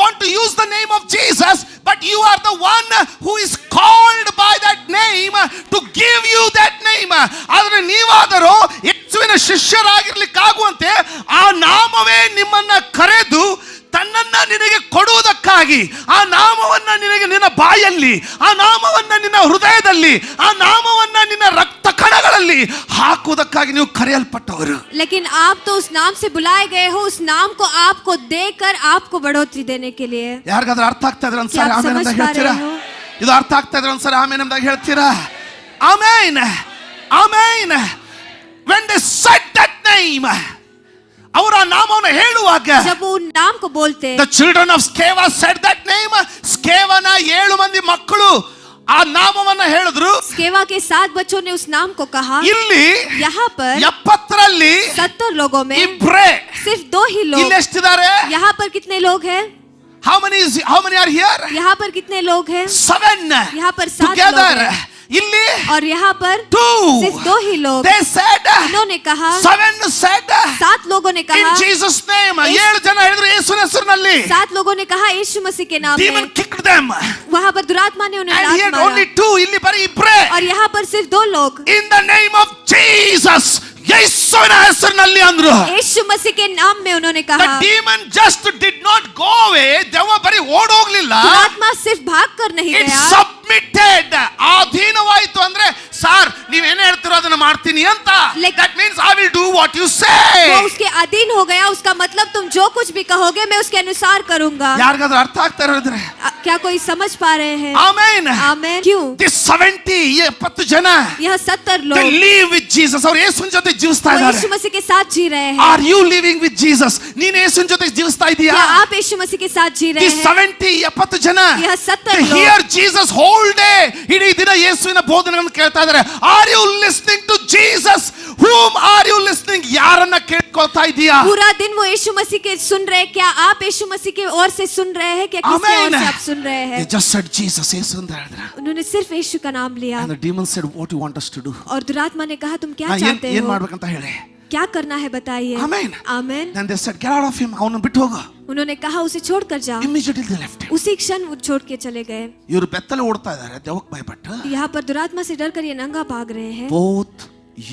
want to use the name of Jesus, but you are the one who is called by that name to give you that name. ಆದರೆ ನೀವಾದರೂ ಯೇಸುವಿನ ಶಿಷ್ಯರಾಗಿರ್ಲಿಕ್ಕಾಗುವಂತೆ ಆ ನಾಮವೇ ನಿಮ್ಮನ್ನ ಕರೆದು ತನ್ನನ್ನ ನಿನಗೆ ಕೊಡುವುದಕ್ಕಾಗಿ, ಆ ನಾಮವನ್ನ ನಿನಗೆ ನಿನ್ನ ಬಾಯಲ್ಲಿ, ಆ ನಾಮವನ್ನ ನಿನ್ನ ಹೃದಯದಲ್ಲಿ, ಆ ನಾಮವನ್ನ ನಿನ್ನ ರಕ್ತ ಕಣಗಳಲ್ಲಿ ಹಾಕುವುದಕ್ಕಾಗಿ ನೀವು ಕರೆಯಲ್ಪಟ್ಟವರು. लेकिन आप तो उस नाम से बुलाए गए हो, उस नाम को आपको देकर आपको बढ़ोतरी देने के लिए. ಯಾರಿಗಾದ್ರೂ ಅರ್ಥ ಆಗ್ತಾ ಇದ್ರೆ ಒಂದ್ಸರಿ ಆಮೇನ್ ಅಂತ ಹೇಳ್ತೀರಾ? ಇದು ಅರ್ಥ ಆಗ್ತಾ ಇದ್ರೆ ಒಂದ್ಸರಿ ಆಮೇನ್ ಅಂತ ಹೇಳ್ತೀರಾ? ಆಮೇನ್, ಆಮೇನ್. When they said that name, ಅವರ ನಾಮವನ್ನು ಹೇಳುವಾಗ, जब वो नाम को बोलते, the children of Sceva said that name. ಸ್ಕೇವನ 7 ಮಂದಿ ಮಕ್ಕಳು ಆ ನಾಮವನ್ನ ಹೇಳಿದ್ರು. स्केवा के 7 बच्चों ने उस नाम को कहा. ಇಲ್ಲಿ यहाँ पर 70ರಲ್ಲಿ 70 लोगों में ಇಬ್ರೇ, सिर्फ लोग ಇಲ್ಲಿ ಎಷ್ಟಿದ್ದಾರೆ? यहाँ पर कितने लोग हैं? How many are here? यहाँ पर कितने लोग हैं? 7 यहाँ पर 7 लोग together. हैं ಇಲ್ಲಿ और यहाँ पर 2. सिर्फ 2 ही लोग। They said, इन्होंने कहा, 7 said, 7 लोगों ने in कहा, Jesus name. 7 ಜನ ಹೇಳಿದ್ರು ಯೇಸುವಿನ ಹೆಸರಿನಲ್ಲಿ. 7 लोगों ने कहा यीशु मसीह के नाम Demon में। kicked them. वहाँ पर दुरात्मा ने उन्हें And लात here मारा only 2. ಇಲ್ಲಿ ಬರೀ ಇಬ್ರೇ. और यहाँ पर सिर्फ 2 लोग In the name of Jesus. ಯೇಸುವಿನ ಹೆಸರಿನಲ್ಲಿ ಅಂದ್ರು. यीशु मसीह के नाम में उन्होंने The कहा। demon just did not go away. ದೆವ್ವ ಬರೀ ಓಡೋಗ್ಲಿಲ್ಲ. दुरात्मा सिर्फ भाग कर नहीं It गया, submitted. ಅಧೀನವಾಯಿತು ಅಂದ್ರೆ ಸರ್ ನೀವೇನೇ ಹೇಳ್ತಿರೋ ಅದನ್ನ ಮಾಡ್ತೀನಿ ಅಂತ. That means I will do what you say. वो उसके अधीन हो गया। उसका मतलब तुम जो कुछ भी कहोगे मैं उसके अनुसार करूंगा। ಯಾರಿಗಾದ್ರೂ ಅರ್ಥ ಆಗ್ತಾ ಇರೋದ್ರೆ क्या कोई समझ पा रहे हैं? ಆಮೆನ್. आमेन। क्यों? This 70 70 ಜನ यह 70 they लोग live with Jesus. ಅವರು ಯೇಸುವಿನ ಜೊತೆ ಜೀವಿಸ್ತಾ वो ಇದ್ದಾರೆ. यीशु मसीह के साथ जी रहे हैं। Are you living with Jesus? ನೀನು ಯೇಸುವಿನ ಜೊತೆ ಜೀವಿಸ್ತಾ ಇದೀಯಾ? क्या आप यीशु मसीह के साथ जी रहे This हैं? 70 70 ಜನ यह 70 they लोग hear Jesus whole day. ಇಡೀ ದಿನ ಯೇಸುವಿನ ಬೋಧನೆಗಳನ್ನು ಕೇಳ್ತಾ ಇದ್ದಾರೆ. Are you listening to Jesus? Whom are you listening? ಯಾರನ್ನ ಕೇಳ್ಕೊಳ್ತಾ ಇದೀಯಾ? पूरा दिन वो यीशु मसीह के सुन रहे हैं। क्या आप यीशु मसीह की ओर से सुन रहे हैं? क्या किसी और से आप सुन रहे They हैं? just said Jesus. ಯೇಸು ಅಂತ ಹೇಳಿದ್ರು. उन्होंने सिर्फ यीशु का नाम लिया And the demon said, what do you want us to do? और दुरात्मा ने कहा तुम क्या ನಾ चाहते ಏನ್ हो? ಮಾಡ್ಬೇಕಂತ ಹೇಳಿ. क्या करना है बताइए। Amen. Amen. Then they said, get out of him. ಅವನು ಬಿಟ್ಟು ಹೋಗು. उन्होंने कहा उसे छोड़कर जाओ। Immediately they left him. उसी क्षण वो छोड़ के चले गए। ಇವರು ಬೆತ್ತಲೆ ಓಡ್ತಾ ಇದ್ದಾರೆ. ದೆವ್ವಕ್ಕೆ ಭಯಪಟ್ಟು. यहाँ पर दुरात्मा से डरकर ये नंगा भाग रहे हैं। Both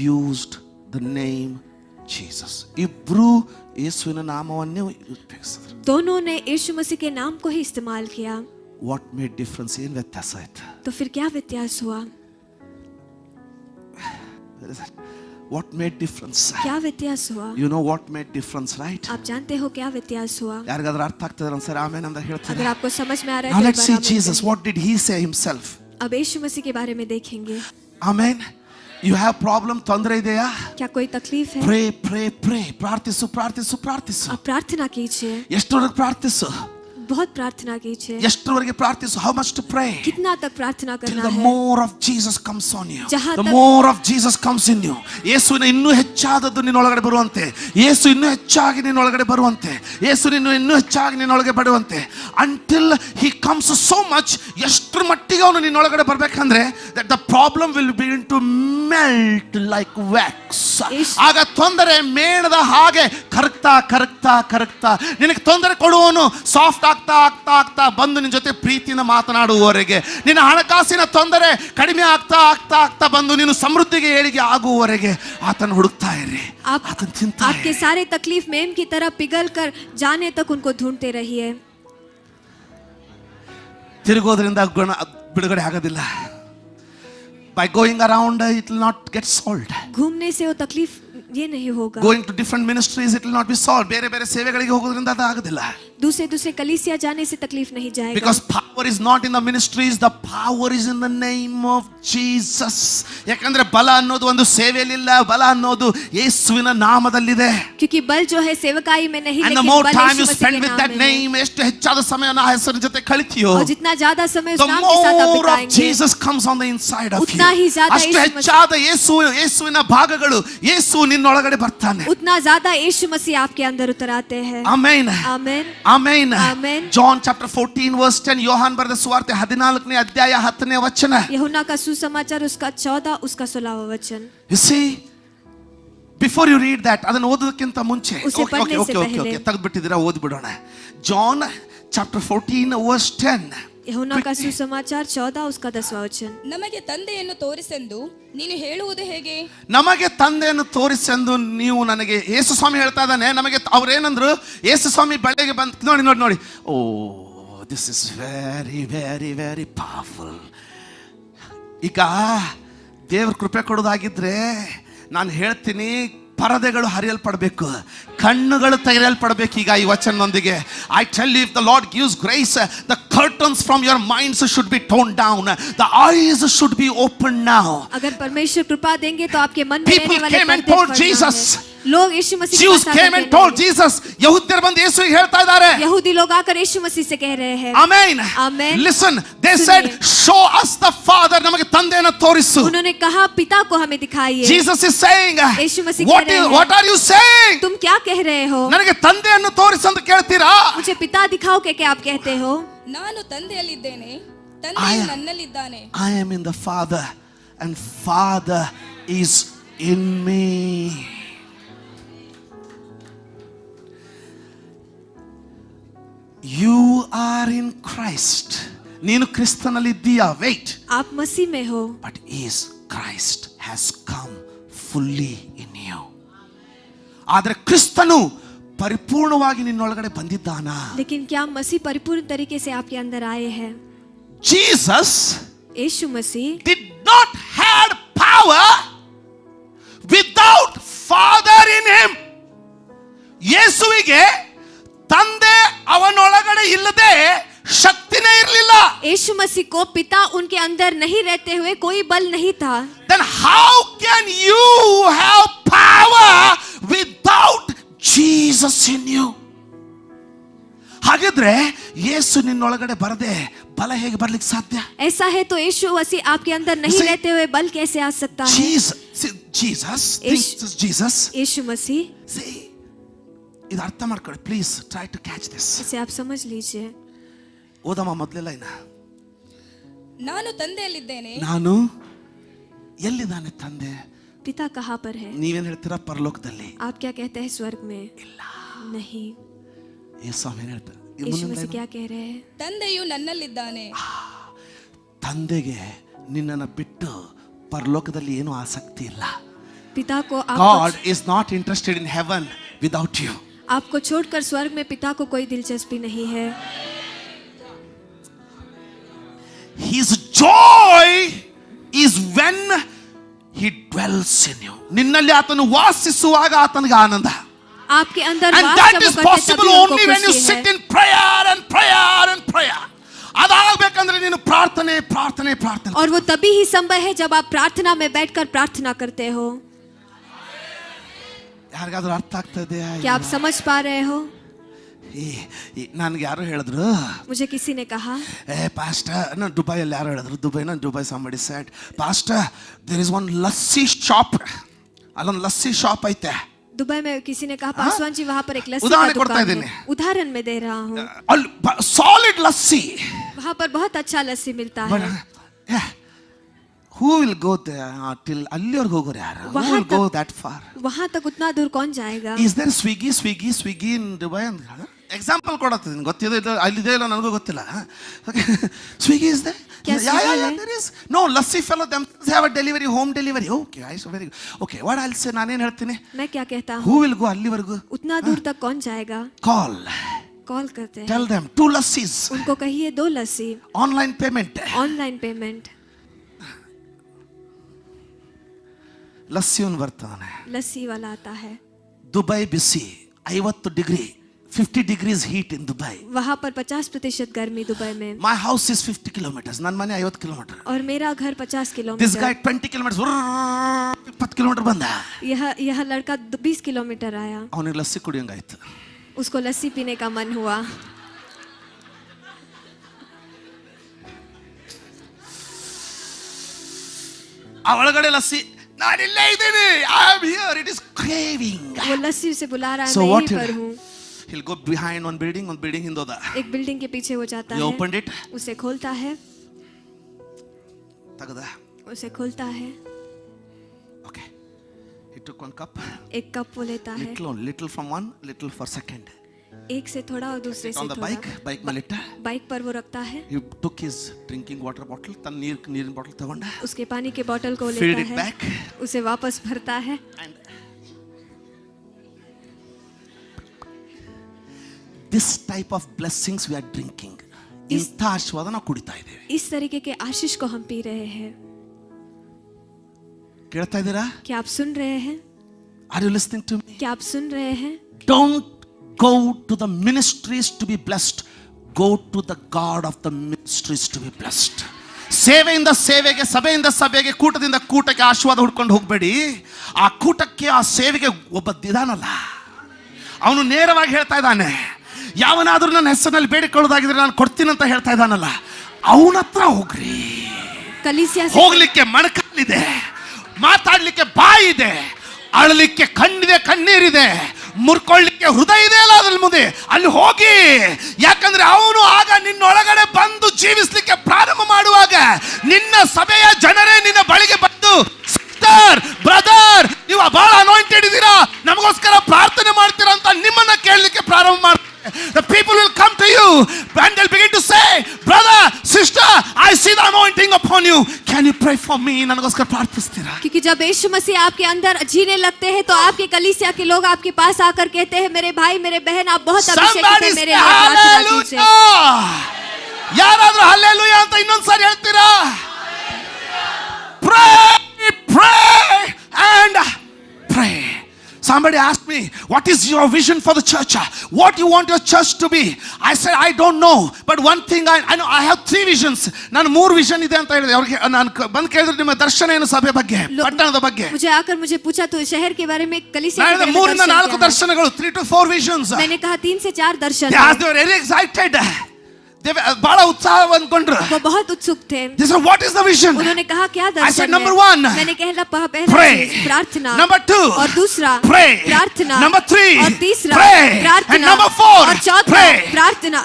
used the name Jesus. ಇಬ್ರು ಯೇಸುವಿನ ನಾಮವನ್ನೇ ಉಪಯೋಗಿಸಿದ್ರು. दोनों ने यीशु मसीह के नाम को ही इस्तेमाल किया। What made difference? ಏನ್ ವ್ಯತ್ಯಾಸ ಆಯ್ತು? तो फिर क्या व्यत्यास हुआ? What made difference? क्या व्यत्यास हुआ? You know what made difference, right? आप जानते हो क्या व्यत्यास हुआ? ಯಾರಿಗಾದ್ರೂ ಅರ್ಥ ಆಗ್ತದೆ ಒಂದ್ಸರಿ ಆಮೇಲೆ ಅಂತ ಹೇಳ್ತಾರೆ. अगर आपको समझ में आ रहा Now है तो let's एक see बार आमीन Jesus. कहिए। What did he say himself? अब यीशु मसीह के बारे में देखेंगे। Amen. You have problem? ತೊಂದರೆ ಇದೆಯಾ? क्या कोई तकलीफ है? Pray, pray, pray. ಪ್ರಾರ್ಥಿಸು, ಪ್ರಾರ್ಥಿಸು, ಪ್ರಾರ್ಥಿಸು. आप प्रार्थना कीजिए। ಎಷ್ಟರವರೆಗೆ ಪ್ರಾರ್ಥಿಸು? बहुत प्रार्थना कीजिए। ಎಷ್ಟರವರೆಗೆ ಪ್ರಾರ್ಥಿಸು? How much to pray? कितना तक प्रार्थना Till करना the है? more of Jesus comes on you. जहाँ The तक- more of Jesus comes in you. ಯೇಸುವಿನ ಇನ್ನೂ ಹೆಚ್ಚಾದದ್ದು ನಿನ್ನೊಳಗಡೆ ಬರುವಂತೆ. ಯೇಸು ಇನ್ನೂ ಹೆಚ್ಚಾಗಿ ನಿನ್ನೊಳಗಡೆ ಬರುವಂತೆ. ಯೇಸು ಇನ್ನೂ ಹೆಚ್ಚಾಗಿ ನಿನ್ನೊಳಗೆ ಬರುವಂತೆ. Until he comes so much, ಎಷ್ಟರ ಮಟ್ಟಿಗೆ ಅವನು ನಿನ್ನೊಳಗಡೆ ಬರ್ಬೇಕಂದ್ರೆ that the problem will begin to melt like wax. ಆಗ ತೊಂದರೆ ಮೇಣದ ಹಾಗೆ ಕರಗ್ತಾ ಕರಗ್ತಾ ಕರಗ್ತಾ ನಿನಗೆ ತೊಂದರೆ ಕೊಡುವವನು ಸಾಫ್ಟ್ ಆಗ್ತಾ ಆಗ್ತಾ ಆಗ್ತಾ ಬಂದು ನಿನ್ನ ಜೊತೆ ಪ್ರೀತಿಯಿಂದ ಮಾತನಾಡುವವರೆಗೆ, ನಿನ್ನ ಹಣಕಾಸಿನ ತೊಂದರೆ ಕಡಿಮೆ ಆಗ್ತಾ ಆಗ್ತಾ ಆಗ್ತಾ ಬಂದು ನೀನು ಸಮೃದ್ಧಿಗೆ ಏಳಿಗೆ ಆಗುವವರೆಗೆ ಆತನ ಹುಡುಕ್ತಾ ಇರಿ, ಆತನ ಚಿಂತೆ. आपके सारे तकलीफ मेम की तरह पिघल कर जाने तक उनको ढूंढते रहिए। ತಿರುಗೋದ್ರಿಂದ ಗುಣ ಬಿಡುಗಡೆ ಆಗೋದಿಲ್ಲ. By going around it will not get solved. घूमने से वो तकलीफ ये नहीं होगा। Going to different ministries it will not be solved. ಬೇರೆ ಬೇರೆ ಸೇವೆಗಳಿಗೆ ಹೋಗೋದ್ರಿಂದ ಅದು ಆಗೋದಿಲ್ಲ. दूसरे कलीसिया जाने से तकलीफ नहीं जाएगा। Because power is not in the ministries, the power is in the name of Jesus. ಯಾಕಂದ್ರೆ ಬಲ ಅನ್ನೋದು ಒಂದು ಸೇವೆಯಲ್ಲಿಲ್ಲ, ಬಲ ಅನ್ನೋದು ಯೇಸುವಿನ ನಾಮದಲ್ಲಿದೆ. क्योंकि बल जो है सेवकाई में नहीं, And the लेकिन more बल time Yeshu you Masih spend के with नाम that में है। name, ಎಷ್ಟು ಹೆಚ್ಚಾದ ಸಮಯನ ಆ ಹೆಸರಿನ ಜೊತೆ ಕಳಿತೀಯೋ, और जितना ज्यादा समय उस the नाम के साथ आप more of बिताएंगे, Jesus comes on the inside of you. उतना ही ज्यादा ಅಷ್ಟು यीशु ಹೆಚ್ಚಾದ ಯೇಸುವಿನ ಭಾಗಗಳು ಯೇಸು ನಿನ್ನೊಳಗಡೆ ಬರ್ತಾನೆ. उतना ज्यादा यीशु मसीह आपके अंदर उतर आते हैं। Amen. Amen. Amen. Amen. John chapter 14 verse 10, ಯೋಹಾನ್ ಬರೆದ ಸುವಾರ್ತೆ 14ನೇ ಅಧ್ಯಾಯ 10ನೇ ವಚನ. यूहन्ना का सुसमाचार उसका 14 उसका 16वां वचन। You see, before you read that, ಅದನ್ನು ಓದೋದಕ್ಕಿಂತ ಮುಂಚೆ उसे पढ़ने से पहले। ತೆಗೆದುಬಿಟ್ಟಿದ್ದೀರಾ, ಓದ್ಬಿಡೋಣ. John chapter 14 verse 10. यूहन्ना का सुसमाचार 14 उसका 10वां वचन। ನಮಗೆ ತಂದೆಯನ್ನು ತೋರಿಸೆಂದು ನೀನು ಹೇಳುವುದು ಹೇಗೆ? ನಮಗೆ ತಂದೆಯನ್ನು ತೋರಿಸೆಂದು ನೀವು ನನಗೆ, ಯೇಸು ಸ್ವಾಮಿ ಹೇಳ್ತಾ ಇದ್ದಾನೆ. ನಮಗೆ ಅವ್ರೇನಂದ್ರು, ಯೇಸು ಸ್ವಾಮಿ ಬೆಳಗ್ಗೆ ಬಂದು ನೋಡಿ ನೋಡಿ ನೋಡಿ, oh this is very very very powerful. ಈಗ ದೇವ್ರ ಕೃಪೆ ಕೊಡೋದಾಗಿದ್ರೆ ನಾನು ಹೇಳ್ತೀನಿ, ಪರದೆಗಳು ಹರಿಯಲ್ಪಡಬೇಕು, ಕಣ್ಣುಗಳು ತೆಗೆಯಲ್ಪಡಬೇಕು. ಈಗ ಈ ವಚನದೊಂದಿಗೆ I tell you, if the Lord gives grace, the curtains from your minds should be torn down, the eyes should be opened now. अगर परमेश्वर कृपा देंगे तो आपके मन में People रहने वाले came and पर्दे told फड़ना Jesus, है। लोग यीशु मसीह के Jews पास came आकर and told Jesus. ಯಹೂದ್ಯರು ಬಂದು ಯೇಸುವಿಗೆ ಹೇಳ್ತಾ ಇದ್ದಾರೆ. यहूदी लोग आकर यीशु मसीह से कह रहे हैं. Amen. Amen. Listen, they said, show us the Father. ನಮಗೆ ತಂದೆಯನ್ನು ತೋರಿಸು. उन्होंने कहा पिता को हमें दिखाइए. Jesus is saying, यीशु मसीह कह रहे हैं, what are you saying? तुम क्या कह रहे हो? ನನಗೆ ತಂದೆಯನ್ನು ತೋರಿಸು ಅಂತ ಕೇಳ್ತೀರಾ? मुझे पिता दिखाओ क्या आप कहते हो? ನಾನು ತಂದೆಯಲ್ಲಿದ್ದೇನೆ, ತಂದೆಯು ನನ್ನಲ್ಲಿದ್ದಾನೆ. I am in the Father and Father is in me. You are in Christ. ನೀನು ಕ್ರಿಸ್ತನಲ್ಲಿದ್ದೀಯಾ? Wait. आप मसीह में हो. But is Christ has come fully in you. ಆದರೆ ಕ್ರಿಸ್ತನು ಪರಿಪೂರ್ಣವಾಗಿ ನಿನ್ನೊಳಗಡೆ ಬಂದಿದ್ದಾನಾ? लेकिन क्या मसीह परिपूर्ण तरीके से आपके अंदर आए हैं? Jesus Yeshu Masih did not had power without Father in him. ಯೇಸುವಿಗೆ ತಂದೆ ಅವನೊಳಗಡೆ ಇಲ್ಲದೆ ಶಕ್ತಿನೇ ಇರಲಿಲ್ಲ. यीशु मसीह को पिता उनके अंदर नहीं रहते हुए कोई बल नहीं था. Then how can you have power without Jesus in you? ಹಾಗಿದ್ರೆ ಯೇಸು ನಿನ್ನೊಳಗಡೆ ಬರದೆ ಬಲ ಹೇಗೆ ಬರ್ಲಿಕ್ಕೆ ಸಾಧ್ಯ? ऐसा है तो यीशु मसीह आपके अंदर नहीं रहते हुए बल कैसे आ सकता है? Jesus. यीशु मसीह. See, ಇದು ಅರ್ಥ ಮಾಡ್ಕೊಳ್ಳಿ. Please try to catch this. इसे आप समझ लीजिए. ಓದಮ್ಮ ಮೊದಲೆಲ್ಲ ಇನ್ನ. ನಾನು ತಂದೆಯಲ್ಲಿದ್ದೇನೆ. ನಾನು ಎಲ್ಲಿದ್ದಾನೆ ತಂದೆ? पिता कहाँ पर है? ನೀವೇನ್ ಹೇಳ್ತೀರಾ? ಪರಲೋಕದಲ್ಲಿ. आप क्या कहते हैं? स्वर्ग में? ಇಲ್ಲ. नहीं. ಯೇಸು ಏನು ಹೇಳ್ತಾರೆ? यीशु मसीह क्या कह रहे हैं? ತಂದೆಯು ನನ್ನಲ್ಲಿದ್ದಾನೆ. ತಂದೆಗೆ ನಿನ್ನನ್ನು ಬಿಟ್ಟು ಪರಲೋಕದಲ್ಲಿ ಏನು ಆಸಕ್ತಿ ಇಲ್ಲ. पिता को God is not interested in heaven without you. आपको छोड़कर स्वर्ग में पिता को कोई दिलचस्पी नहीं है. His joy is when he dwells in you. ನಿನ್ನಲ್ಲಿ ಆತನು ವಾಸಿಸುವಾಗ ಆತನಿಗೆ ಆನಂದ. आपके अंदर And that is possible only when you sit in prayer and prayer and prayer. ಅದಾಗಬೇಕಂದ್ರೆ ನೀನು ಪ್ರಾರ್ಥನೆ ಪ್ರಾರ್ಥನೆ ಪ್ರಾರ್ಥನೆ. और वो तभी ही संभव है जब आप प्रार्थना में बैठकर प्रार्थना करते हो. ಯಾರಿಗಾದ್ರೂ ಅರ್ಥ ಆಗ್ತಾ ಇದೆಯಾ? क्या आप समझ पा रहे हो? ನನ್ಗೆ ಯಾರು ಹೇಳಿದ್ರು, मुझे किसी ने कहा, ಪಾಸ್ಟರ್, ದುಬೈಯಲ್ಲಿ ಯಾರು ಹೇಳಿದ್ರು, Dubai somebody said, pastor, there is one lassi shop. ಅಲ್ಲೊಂದು ಲಸ್ಸಿ ಶಾಪ್ ಐತೆ. दुबई में किसी ने कहा, पासवान जी वहाँ पर एक लस्सी उदाहरण का ಕೊಡ್ತಾ दुकान ಇದ್ದೀನಿ. है. उदाहरण में दे रहा हूँ. ಸಾಲಿಡ್ ಲಸ್ಸಿ. वहाँ पर बहुत अच्छा लस्सी मिलता है. Who will go there till ಅಲ್ಲಿವರೆಗೆ ಹೋಗೋರು ಯಾರು? Who will go that far? वहाँ तक उतना दूर कौन जाएगा? Is there Swiggy in Dubai? Example ಕೊಡತ್ತೀನಿ, ಗೊತ್ತಿದೆ ಅಲ್ಲಿದೆ ಇಲ್ಲ ನನಗೂ ಗೊತ್ತಿಲ್ಲ. Swiggy is there? Yeah, there is. No, lassi fellow themselves have a delivery, home delivery. Okay, I so very good. Okay, what I'll say, ನಾನೇನು ಹೇಳ್ತೀನಿ? मैं क्या कहता हूँ? Who will go ಅಲ್ಲಿವರೆಗೂ? उतना दूर तक कौन जाएगा? कॉल करते हैं. Tell them 2 lassis. उनको कहिए 2 lassi. Online payment. Online payment. ಲಸ್ಸಿಯವನು ಬರ್ತಾನೆ. लस्सी वाला आता है. ದುಬೈ ಬಿಸಿ 50 degree, 50 degrees heat in Dubai. वहाँ पर 50% गर्मी दुबई में. My house is 50 kilometers. ನನ್ನ ಮನೆ 50 kilometers. और मेरा घर 50 This guy kilometre. 20 kilometers. 20 kilometers ಬಂದ. यह लड़का 20 किलोमीटर आया. ಅವನಿಗೆ ಲಸ್ಸಿ ಕುಡಿಯಂಗಾಯ್ತು. उसको लस्सी पीने का मन हुआ. ಆ ಒಳಗಡೆ ಲಸ್ಸಿ, ನಾನು ಇಲ್ಲೇ ಇದ್ದೀನಿ, I am here, it is craving. वो लस्सी उसे बुला रहा है, So मैं what यहीं पर हूँ. he'll go behind one building ಹಿಂದೆ ಹೋದ. एक बिल्डिंग के पीछे वो जाता You है. opened it. उसे खोलता है. ತೆಗೆದ. उसे खोलता है. Okay. He took one cup. एक कप वो लेता है. Little from one, little for second. एक से थोड़ा और दूसरे से On the थोड़ा. bike ಮೇಲೆ ಇಟ್ಟ. बाइक पर वो रखता है. He took his drinking water bottle, ತನ್ನ ನೀರಿನ ಬಾಟಲ್ ತಗೊಂಡ. उसके पानी के बोतल को Filled लेता it है. back. उसे वापस भरता है. And this type of blessings we are drinking. ಇಂಥ ಆಶೀರ್ವಾದ ನಾವು ಕುಡಿತಾ ಇದ್ದೇವೆ. इस तरीके के आशीष को हम पी रहे हैं. ಕೇಳ್ತಾ ಇದ್ದೀರಾ? क्या आप सुन रहे हैं? Are you listening to me? क्या आप सुन रहे हैं? Don't go to the ministries to be blessed. Go to the God of the ministries to be blessed. ಸೇವೆಯಿಂದ ಸೇವೆಗೆ, ಸಭೆಯಿಂದ ಸಭೆಗೆ, ಕೂಟದಿಂದ ಕೂಟಕ್ಕೆ ಆಶೀರ್ವಾದ ಹುಡ್ಕೊಂಡು ಹೋಗಬೇಡಿ. ಆ ಕೂಟಕ್ಕೆ, ಆ ಸೇವೆಗೆ ಒಬ್ಬ ಇದಾನಲ್ಲ, ಅವನು ನೇರವಾಗಿ ಹೇಳ್ತಾ ಇದ್ದಾನೆ. ಯಾವನಾದ್ರೂ ನನ್ನ ಹೆಸರಿನಲ್ಲಿ ಬೇಡಿಕೊಳ್ಳೋದಾಗಿದ್ರೆ ನಾನು ಕೊಡ್ತೀನಿ ಅಂತ ಹೇಳ್ತಾ ಇದ್ದಾನಲ್ಲ, ಅವನ ಹತ್ರ ಹೋಗ್ರಿ. ಹೋಗ್ಲಿಕ್ಕೆ ಮೊಣಕಾಲಿದೆ, ಮಾತಾಡ್ಲಿಕ್ಕೆ ಬಾಯಿ ಇದೆ, ಅಳಲಿಕ್ಕೆ ಕಣ್ಣಿದೆ, ಕಣ್ಣೀರಿದೆ, ಮುರ್ಕೊಳ್ಳಿಕ್ಕೆ ಹೃದಯ ಇದೆ ಅಲ್ಲ ಅದ್ರ ಮುಂದೆ, ಅಲ್ಲಿ ಹೋಗಿ. ಯಾಕಂದ್ರೆ ಅವನು ಆಗ ನಿನ್ನೊಳಗಡೆ ಬಂದು ಜೀವಿಸ್ಲಿಕ್ಕೆ ಪ್ರಾರಂಭ ಮಾಡುವಾಗ ನಿನ್ನ ಸಭೆಯ ಜನರೇ ನಿನ್ನ ಬಳಿಗೆ ಬಂದು, ಸಿಸ್ಟರ್, ಬ್ರದರ್, ನೀವು ಬಹಳ ಅನಾಯಿಂಟೆಡ್ ಇದ್ದೀರಾ, ನಮಗೋಸ್ಕರ ಪ್ರಾರ್ಥನೆ ಮಾಡ್ತೀರಾ ಅಂತ ನಿಮ್ಮನ್ನ ಕೇಳಲಿಕ್ಕೆ ಪ್ರಾರಂಭ ಮಾಡ್ತಾರೆ. The people will come to you and they'll begin to say, brother, sister, I see the anointing upon you. Can you pray for me? ನನಗೋಸ್ಕರ ಪ್ರಾರ್ಥಿಸ್ತೀರಾ? क्योंकि जब यीशु मसीह आपके अंदर जीने लगते हैं तो आपके कलीसिया के लोग आपके पास आकर कहते हैं, मेरे भाई, मेरे बहन, आप बहुत अभिषेकित हैं, मेरे लिए प्रार्थना कीजिए. ಯಾರಾದ್ರೂ ಹಲ್ಲೆಲೂಯಾ ಅಂತ ಇನ್ನೊಂದ್ಸಾರಿ ಹೇಳ್ತೀರಾ? Pray and pray. Somebody asked me, what is your vision for the church? What you want your church to be? I said, I don't know. But one thing I know, I have 3 visions. ನಾನು 3 vision ಇದೆ ಅಂತ ಹೇಳಿದೆ ಅವ್ರಿಗೆ. ನಾನು ಬಂದು ಕೇಳಿದ್ರೆ ನಿಮ್ಮ ದರ್ಶನ ಏನು ಸಭೆ ಬಗ್ಗೆ, ಪಟ್ಟಣದ ಬಗ್ಗೆ? मुझे पूछा तो शहर के बारे में, कलीसिया के बारे में 3 ರಿಂದ 4 ದರ್ಶನಗಳು, 3 to 4 visions. मैंने कहा 3 से 4 दर्शन. They were very excited. बड़ा उत्साह अनಕೊಂಡ್ರು. वो बहुत उत्सुक थे. They said, what is the vision? उन्होंने कहा क्या दर्शन है? I said, number 1, मैंने कहा पहला pray. प्रार्थना. Number 2, और दूसरा pray. प्रार्थना. Number 3, और तीसरा pray. प्रार्थना. And number 4, और चौथा pray. प्रार्थना.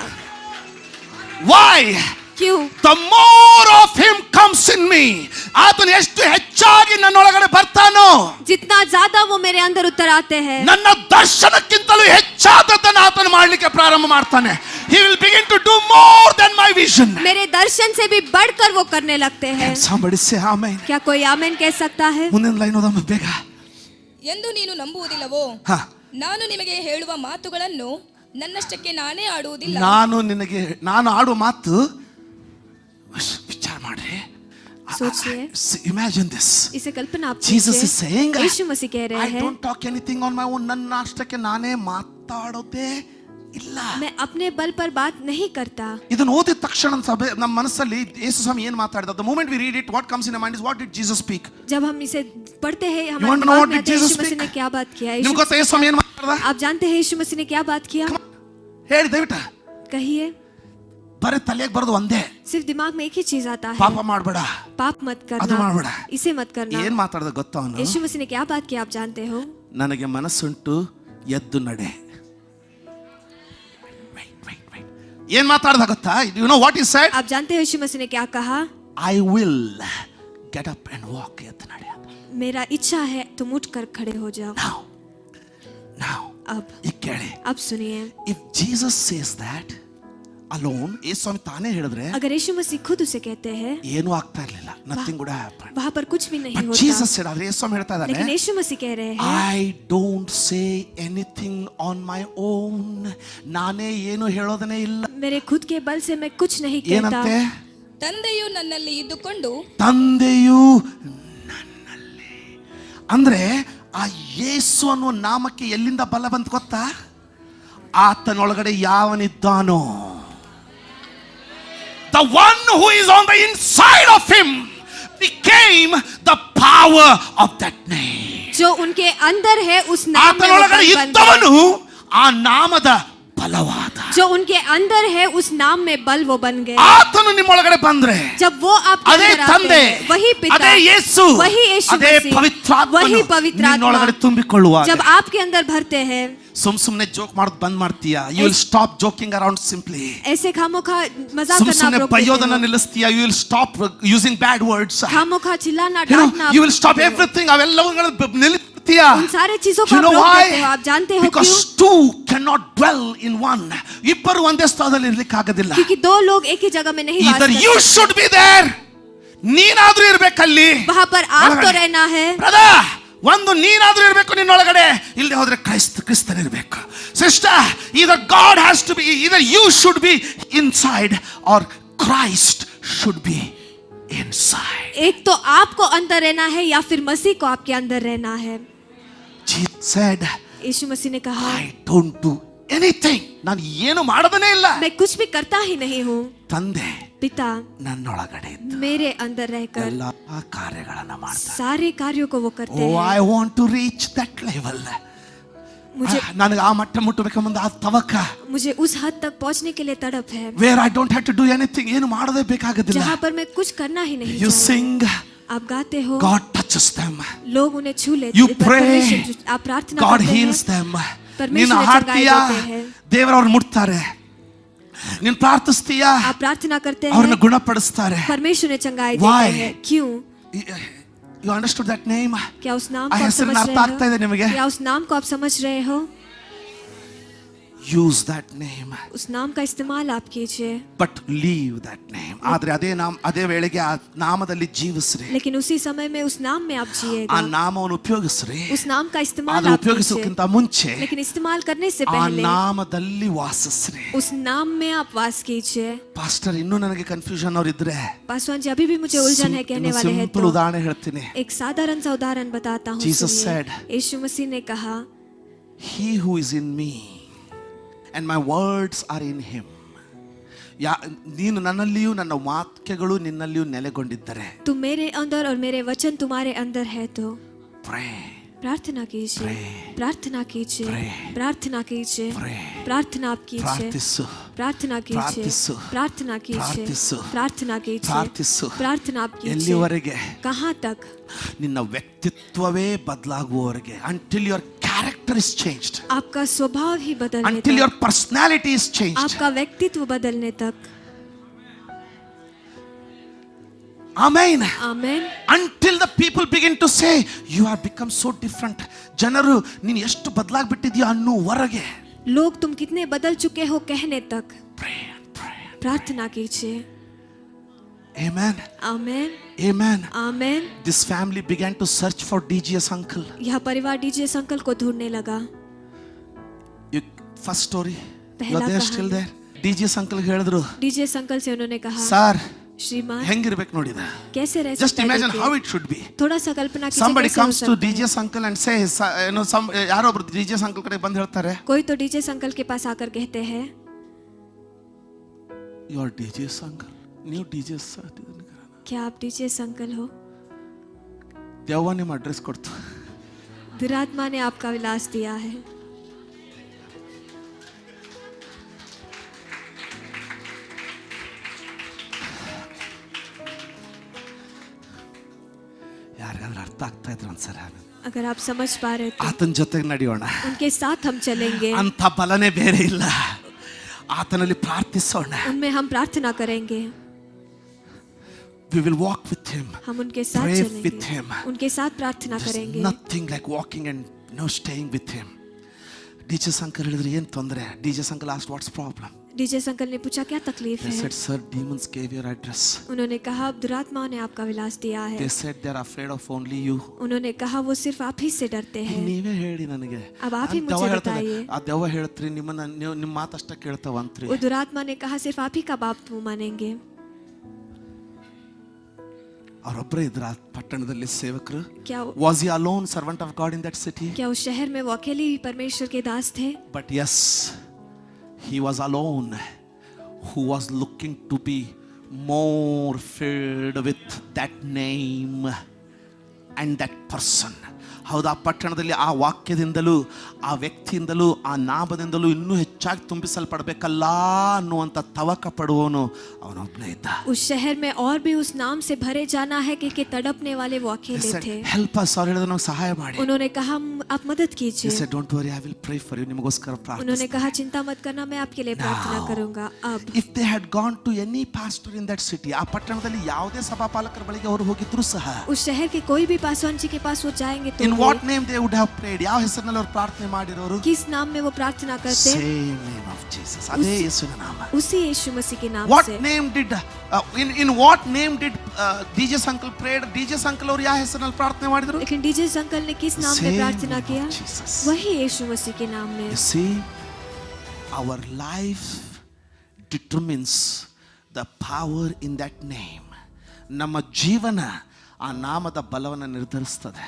Why? क्यों? The more of him comes in me. ಆತನು ಎಷ್ಟು ಹೆಚ್ಚಾಗಿ ನನ್ನೊಳಗಡೆ ಬರ್ತಾನೋ, जितना ज्यादा वो मेरे अंदर उतर आते हैं, ನನ್ನ ದರ್ಶನಕ್ಕಿಂತಲೂ ಹೆಚ್ಚಾದದ್ದನ್ನು ಆತನು ಮಾಡಲಿಕ್ಕೆ ಪ್ರಾರಂಭ ಮಾಡ್ತಾನೆ. He will begin to do more than my vision. मेरे दर्शन से भी बढ़कर वो करने लगते हैं. Somebody say amen. क्या कोई आमेन कह सकता है? ಮುಂದಿನ ಲೈನ್ ಓದಮ್ಮ ಬೇಗ. ಎಂದು ನೀನು ನಂಬುವುದಿಲ್ಲವೋ? ನಾನು ನಿಮಗೆ ಹೇಳುವ ಮಾತುಗಳನ್ನು ನನ್ನಷ್ಟಕ್ಕೆ ನಾನೇ ಆಡುವುದಿಲ್ಲ. ನಾನು ಆಡುವ ಮಾತು, ವಿಚಾರ ಮಾಡ್ರಿ, सोचिए, imagine this. इसे कल्पना आप Jesus is saying, यीशु मसीह कह रहे हैं, I don't talk anything on my own. ನನ್ನ ಅಷ್ಟಕ್ಕೆ ನಾನೇ ಮಾತಾಡೋದೇ ಇಲ್ಲ. मैं अपने बल पर बात नहीं करता. ಇದನ್ನು ಓದಿದ ತಕ್ಷಣ ನಮ್ಮ ಮನಸ್ಸಲ್ಲಿ ಯೇಸು ಸ್ವಾಮಿ ಏನು ಮಾತಾಡಿದ? The moment we read it, what comes in our mind is, what did Jesus speak? जब हम इसे पढ़ते हैं You want to know what did Jesus यीशु मसीह ने क्या बात किया? ನಿಮಗೆ ಗೊತ್ತಾ ಯೇಸು ಸ್ವಾಮಿ ಏನು ಮಾತಾಡಿದ? आप जानते हैं यीशु मसीह ने क्या बात किया? ಹೇಳಿ ದಯವಿಟ್ಟು. कहिए. ಬರೀ ತಲೆಗೆ ಬರೋದು ಒಂದೇ, सिर्फ दिमाग में एक ही चीज आता है, ಪಾಪ ಮಾಡಬೇಡ, पाप मत ಅದು करना, ಮಾಡಬೇಡ. इसे मत करना. ಏನು ಮಾತಾಡಿದ ಗೊತ್ತಾ ಅವನು? यीशु मसीह ने क्या बात किया आप जानते हो? ನನಗೆ ಮನಸ್ಸುಂಟು, ಎದ್ದು ನಡೆ. ಏನು ಮಾತಾಡಿದ ಗೊತ್ತಾ? You know what he said? आप जानते हो यीशु मसीह ने क्या कहा? I will get up and walk. ಎದ್ದು ನಡೆ. मेरा इच्छा है तुम उठकर खड़े हो जाओ. Now अब ಈಗ ಕೇಳಿ. अब सुनिए. If Jesus says that alone, ಯೇಸು ಸ್ವಾಮಿ ತಾನೇ ಹೇಳಿದ್ರೆ, अगर यीशु मसीह खुद उसे कहते हैं, ಏನೂ ಆಗ್ತಾ ಇರಲಿಲ್ಲ. Nothing would happen. वहां पर कुछ भी नहीं होता. Jesus said, ಆದ್ರೆ ಯೇಸು ಸ್ವಾಮಿ ಹೇಳ್ತಾ ಇದ್ದಾರೆ, लेकिन यीशु मसीह कह रहे हैं, I don't say anything on my own. ನಾನೇ ಏನು ಹೇಳೋದನೇ ಇಲ್ಲ. मेरे खुद के बल से मैं कुछ नहीं कहता. ಏನಂತೆ? ತಂದೆಯು ನನ್ನಲ್ಲಿ ಇದ್ದುಕೊಂಡು, ತಂದೆಯು ನನ್ನಲ್ಲಿ. ಅಂದ್ರೆ ಆ ಯೇಸು ಅನ್ನುವ ನಾಮಕ್ಕೆ ಎಲ್ಲಿಂದ ಬಲ ಬಂತು ಗೊತ್ತಾ? ಆತನೊಳಗಡೆ ಯಾವನಿದ್ದಾನೋ, the one who is on the inside of him became the power of that name. जो उनके अंदर है उस नाम में वो ಆತನೊಳಗಡೆ बल बन ಇದ್ದವನು गए. ಆ ನಾಮದ ಬಲವಾದ. जो उनके अंदर है उस नाम में बल वो बन गए. ಆತನು ನಿಮ್ಮೊಳಗಡೆ ಬಂದ್ರೆ, जब वो आपके ಅದೇ अंदर आते ತಂದೆ, हैं, वही पिता, ಅದೇ ಯೇಸು, वही यीशु ಅದೇ मसीह, ಪವಿತ್ರಾತ್ಮನು वही पवित्र ನಿನ್ನೊಳಗಡೆ आत्मा ತುಂಬಿಕೊಳ್ಳುವಾಗ, जब आपके अंदर भरते हैं, ಸುಮ್ನೆ ಜೋಕ್ ಮಾಡೋದು ಬಂದ್ ಮಾಡ್ತೀಯಾ? You will stop joking around simply. ऐसे खामोखा मजाक करना ಸುಮ್ನೆ रोक ಬೈಯೋದನ್ನ देते हो. ನಿಲ್ಲಿಸ್ತೀಯಾ? You will stop using bad words. खामोखा चिल्लाना You know, डांटना you will stop रोक देते हो. everything. ಅವೆಲ್ಲವುಗಳನ್ನು ನಿಲ್ಲಿಸ್ತೀಯಾ? उन सारे चीजों को You आप know रोक why? देते हो. आप जानते हो Because क्यों? two cannot dwell in one. ಇಬ್ಬರು ಒಂದೇ ಸ್ಥಳದಲ್ಲಿ ಇರ್ಲಿಕ್ಕೆ ಆಗೋದಿಲ್ಲ. क्योंकि दो लोग एक ही जगह में नहीं वास Either कर you सकते. should be there, ನೀನಾದ್ರೂ ಇರ್ಬೇಕಲ್ಲಿ. वहां पर आपको रहना है. Brother, ಒಂದು ನೀನಾದ್ರೂ ಇರಬೇಕು ನಿನ್ನೊಳಗಡೆ, ಇಲ್ಲದೆ ಹೋದ್ರೆ ಕ್ರಿಸ್ತನಿರಬೇಕು. Sister, either God has to be, either you should be inside or Christ should be inside. एक तो आपको अंदर रहना है या फिर मसीह को आपके अंदर रहना है. Jesus said, यीशु मसीह ने कहा, I don't do anything. ನಾನು ಏನು ಮಾಡೋದನೇ ಇಲ್ಲ. मैं कुछ भी करता ही नहीं हूँ. ತಂದೆ पिता ನನ್ನೊಳಗಡೆ ಇದ್ದು मेरे अंदर रहकर ಎಲ್ಲಾ ಕಾರ್ಯಗಳನ್ನು ಮಾಡ್ತಾರೆ. सारे कार्यों को वो करते Oh, हैं. I want to reach that level. मुझे ನನಗೆ ಆ ಮಟ್ಟ ಮುಟ್ಟಬೇಕೆಂಬ ಆ ತವಕ, मुझे उस हद तक पहुंचने के लिए तड़प है where I don't have to do anything, ಏನು ಮಾಡೋದೇ ಬೇಕಾಗೋದಿಲ್ಲ. जहाँ पर मैं कुछ करना ही नहीं You चाहिए. sing, आप गाते हो, God touches them. लोग उन्हें छू लेते You हैं. pray, आप प्रार्थना God करते heals हैं, them. परमेश्वर ನೀನು ने ಹಾಡ್ತೀಯ, चंगाई देते हैं. ದೇವರವ್ರು ಮುಟ್ತಾರೆ. ನೀನು ಪ್ರಾರ್ಥಿಸ್ತೀಯ, आप प्रार्थना करते ಅವ್ರನ್ನ हैं, ಗುಣಪಡಿಸ್ತಾರೆ. परमेश्वर ने चंगाई Why? देते हैं. क्यों? You understood that name? क्या उस नाम ಆ को आप ಹೆಸರಿನ समझ ಅರ್ಥ रहे ಆಗ್ತಾ ಇದೆ ನಿಮಗೆ? हो? क्या उस नाम को आप समझ रहे हो? Use that name. उस नाम का इस्तेमाल आप कीजिए, But leave that name. ಆದ್ರೆ ಅದೇ ವೇಳೆಗೆ ಆ ನಾಮದಲ್ಲಿ ಜೀವಿಸ್ರಿ. लेकिन उसी समय में उस नाम में आप ಆ जिएगा. ನಾಮವನ್ನು ಉಪಯೋಗಿಸ್ರಿ. उस नाम का इस्तेमाल ಅದು आप कीजिए, ಉಪಯೋಗಿಸೋಕ್ಕಿಂತ ಮುಂಚೆ लेकिन इस्तेमाल करने से ಆ पहले ನಾಮದಲ್ಲಿ ವಾಸಿಸ್ರಿ. उस नाम में आप वास कीजिए. ಪಾಸ್ಟರ್ ಇನ್ನೂ ನನಗೆ ಕನ್ಫ್ಯೂಷನ್ ಅವ್ರು ಇದ್ರೆ पासवान जी अभी भी मुझे उलझन है कहने वाले हैं ಸಿಂಪಲ್ तो ಉದಾಹರಣೆ ಹೇಳ್ತೀನಿ. एक साधारण सा उदाहरण बताता हूँ. Jesus सुनिए. said, यीशु मसीह ने कहा, He who is in me and my words are in him. ನೀನು ನನ್ನಲ್ಲಿಯೂ ನನ್ನ ವಾಕ್ಯಗಳು ನಿನ್ನಲ್ಲಿಯೂ ನೆಲೆಗೊಂಡಿದ್ದರೆ. तुम मेरे अंदर और मेरे वचन तुम्हारे अंदर है तो Pray. प्रार्थना कीजिए, Pray. प्रार्थना कीजिए, Pray. प्रार्थना कीजिए, Pray. प्रार्थना आप कीजिए, ಪ್ರಾರ್ಥಿಸು, प्रार्थना कीजिए, ಪ್ರಾರ್ಥಿಸು, प्रार्थना कीजिए, ಪ್ರಾರ್ಥಿಸು, प्रार्थना कीजिए, ಪ್ರಾರ್ಥಿಸು. प्रार्थना आप कीजिए. ಎಲ್ಲಿವರೆಗೆ? कहाँ तक? ನಿನ್ನ ವ್ಯಕ್ತಿತ್ವವೇ ಬದಲಾಗುವವರೆಗೆ. Until your character is changed. आपका स्वभाव ही बदलने Until तक, your personality is changed. आपका व्यक्तित्व बदलने तक. Amen. Amen. Until the people begin to say, you have become so different. ಜನರು ನೀನು ಎಷ್ಟು ಬದಲಾಗ್ಬಿಟ್ಟಿದ್ಯಾ ಅನ್ನುವರೆಗೆ. लोग तुम कितने बदल चुके हो कहने तक Pray and pray. प्रार्थना कीजिए. Amen. Amen. Amen. Amen. This family began to search for DGS uncle. यह परिवार डीजेस अंकल को ढूंढने लगा. First story. पहला You are there, कहानी. still there? DGS uncle ಹೇಳಿದ್ರು, डीजेस अंकल से उन्होंने कहा, ಸರ್ श्रीमान ಹೆಂಗಿರ್ಬೇಕು ನೋಡಿದ. कैसे रह Just सकता है imagine देखिए. how it should be. थोड़ा सा कल्पना कीजिए Somebody कैसे हो comes to सकता है. DGS uncle and says, ಯಾರೊಬ್ರು DGS uncle ಕಡೆ ಬಂದು ಹೇಳ್ತಾರೆ, कोई तो डीजेस अंकल के पास आकर कहते हैं, you are DGS uncle. ನೀವು DGS क्या आप डीजेस अंकल हो? ದೇವ ನಿಮ್ಮ ಅಡ್ರೆಸ್ ಕೊಡ್ತು. दुरात्मा ने आपका विलास दिया है. ಯಾರಿಗಾದ್ರೂ ಅರ್ಥ ಆಗ್ತಾ ಇದ್ರು ಒಂದ್ಸಲ अगर आप समझ पा रहे तो ಆತನ ಜೊತೆಗೆ ನಡೆಯೋಣ. उनके साथ हम चलेंगे, ಅಂತ ಬಲನೇ ಬೇರೆ ಇಲ್ಲ. ಆತನಲ್ಲಿ ಪ್ರಾರ್ಥಿಸೋಣ. उनमें हम प्रार्थना करेंगे, We will walk with him. हम उनके साथ Pray with चलेंगे, him. उनके साथ प्रार्थना There's करेंगे. nothing like walking and staying with him. DGS uncle ಹೇಳಿದ್ರು, ಏನು ತೊಂದರೆ? DGS uncle asked, what's problem? DJs uncle ने पूछा क्या तकलीफ They है? said, sir, demons gave your address. उन्होंने कहा अब दुरात्माओं ने आपका विलास दिया है. They said they're afraid of only you. उन्होंने कहा वो सिर्फ आप ही से डरते हैं. ನೀವೇ ಹೇಳಿ ನನಗೆ. अब आप ही ಆ मुझे ದೆವ್ವ ಹೇಳ್ತದೆ, बताइए. ಆ ದೆವ್ವ ಹೇಳ್ತ್ರಿ ನಿಮ್ಮ ಮಾತಷ್ಟ ಕೇಳ್ತಾವಂತ್ರಿ. वो दुरात्मा ने कहा सिर्फ आप ही का बाप वो मानेंगे. ಅವರೊಬ್ಬರೇ ಇದ್ರ ಪಟ್ಟಣದಲ್ಲಿ ಸೇವಕರು. क्या Was he alone servant of God in that city? क्या उस शहर में वो अकेले ही परमेश्वर के दास थे? But yes, he was alone who was looking to be more filled with that name and that person. ಹೌದು, ಆ ಪಟ್ಟಣದಲ್ಲಿ ಆ ವಾಕ್ಯದಿಂದಲೂ ಆ ವ್ಯಕ್ತಿಯಿಂದಲೂ ಆ ನಾಮದಿಂದಲೂ ಇನ್ನೂ ಹೆಚ್ಚಾಗಿ ತುಂಬಿಸಲ್ಪಡಬೇಕಲ್ಲ ಅನ್ನುವಂಥ ತವಕ ಪಡುವವನು ಅವನೊಬ್ಬನೇ ಇದ್ದ. उस शहर में और भी उस नाम से भरे जाना है कि तड़पने वाले वो अकेले थे. ಹೆಲ್ಪ್ ಅಸ್, ಅವ್ರು ಹೇಳಿದ್ರು ನಮಗೆ ಸಹಾಯ ಮಾಡಿ. उन्होंने कहा आप मदद कीजिए. He said, don't worry, I will pray for you. ನಿಮಗೋಸ್ಕರ उन्होंने ಪ್ರಾರ್ಥಿಸ್ತೀನಿ. कहा चिंता मत करना, मैं आपके लिए प्रार्थना करूंगा. अब If they had gone to any pastor in that city, ಆ ಪಟ್ಟಣದಲ್ಲಿ ಯಾವುದೇ ಸಭಾಪಾಲಕರ ಬಳಿಗೆ ಅವರು ಹೋಗಿದ್ರು ಸಹ, उस शहर के कोई भी पासवान जी के पास वो जाएंगे तो in what name they would have prayed? ಯಾವ ಹೆಸರಿನಲ್ಲಿ ಅವರು ಪ್ರಾರ್ಥನೆ ಮಾಡಿರೋರು? किस नाम में वो प्रार्थना करते हैं? Same name of Jesus. ಅದೇ ಯೇಸುವಿನ ನಾಮ. उसी यीशु मसीह के नाम What से. name did in what name did DJ's uncle prayed? DJ's uncle ಅವರು ಯಾವ ಹೆಸರಿನಲ್ಲಿ ಪ್ರಾರ್ಥನೆ ಮಾಡಿದ್ರು? लेकिन डीजेस अंकल ने किस नाम में Same प्रार्थना name of किया? Jesus. वही यीशु मसीह के नाम में. You see, our life determines the power in that name. ನಮ್ಮ ಜೀವನ ಆ ನಾಮದ ಬಲವನ್ನು ನಿರ್ಧರಿಸ್ತದೆ.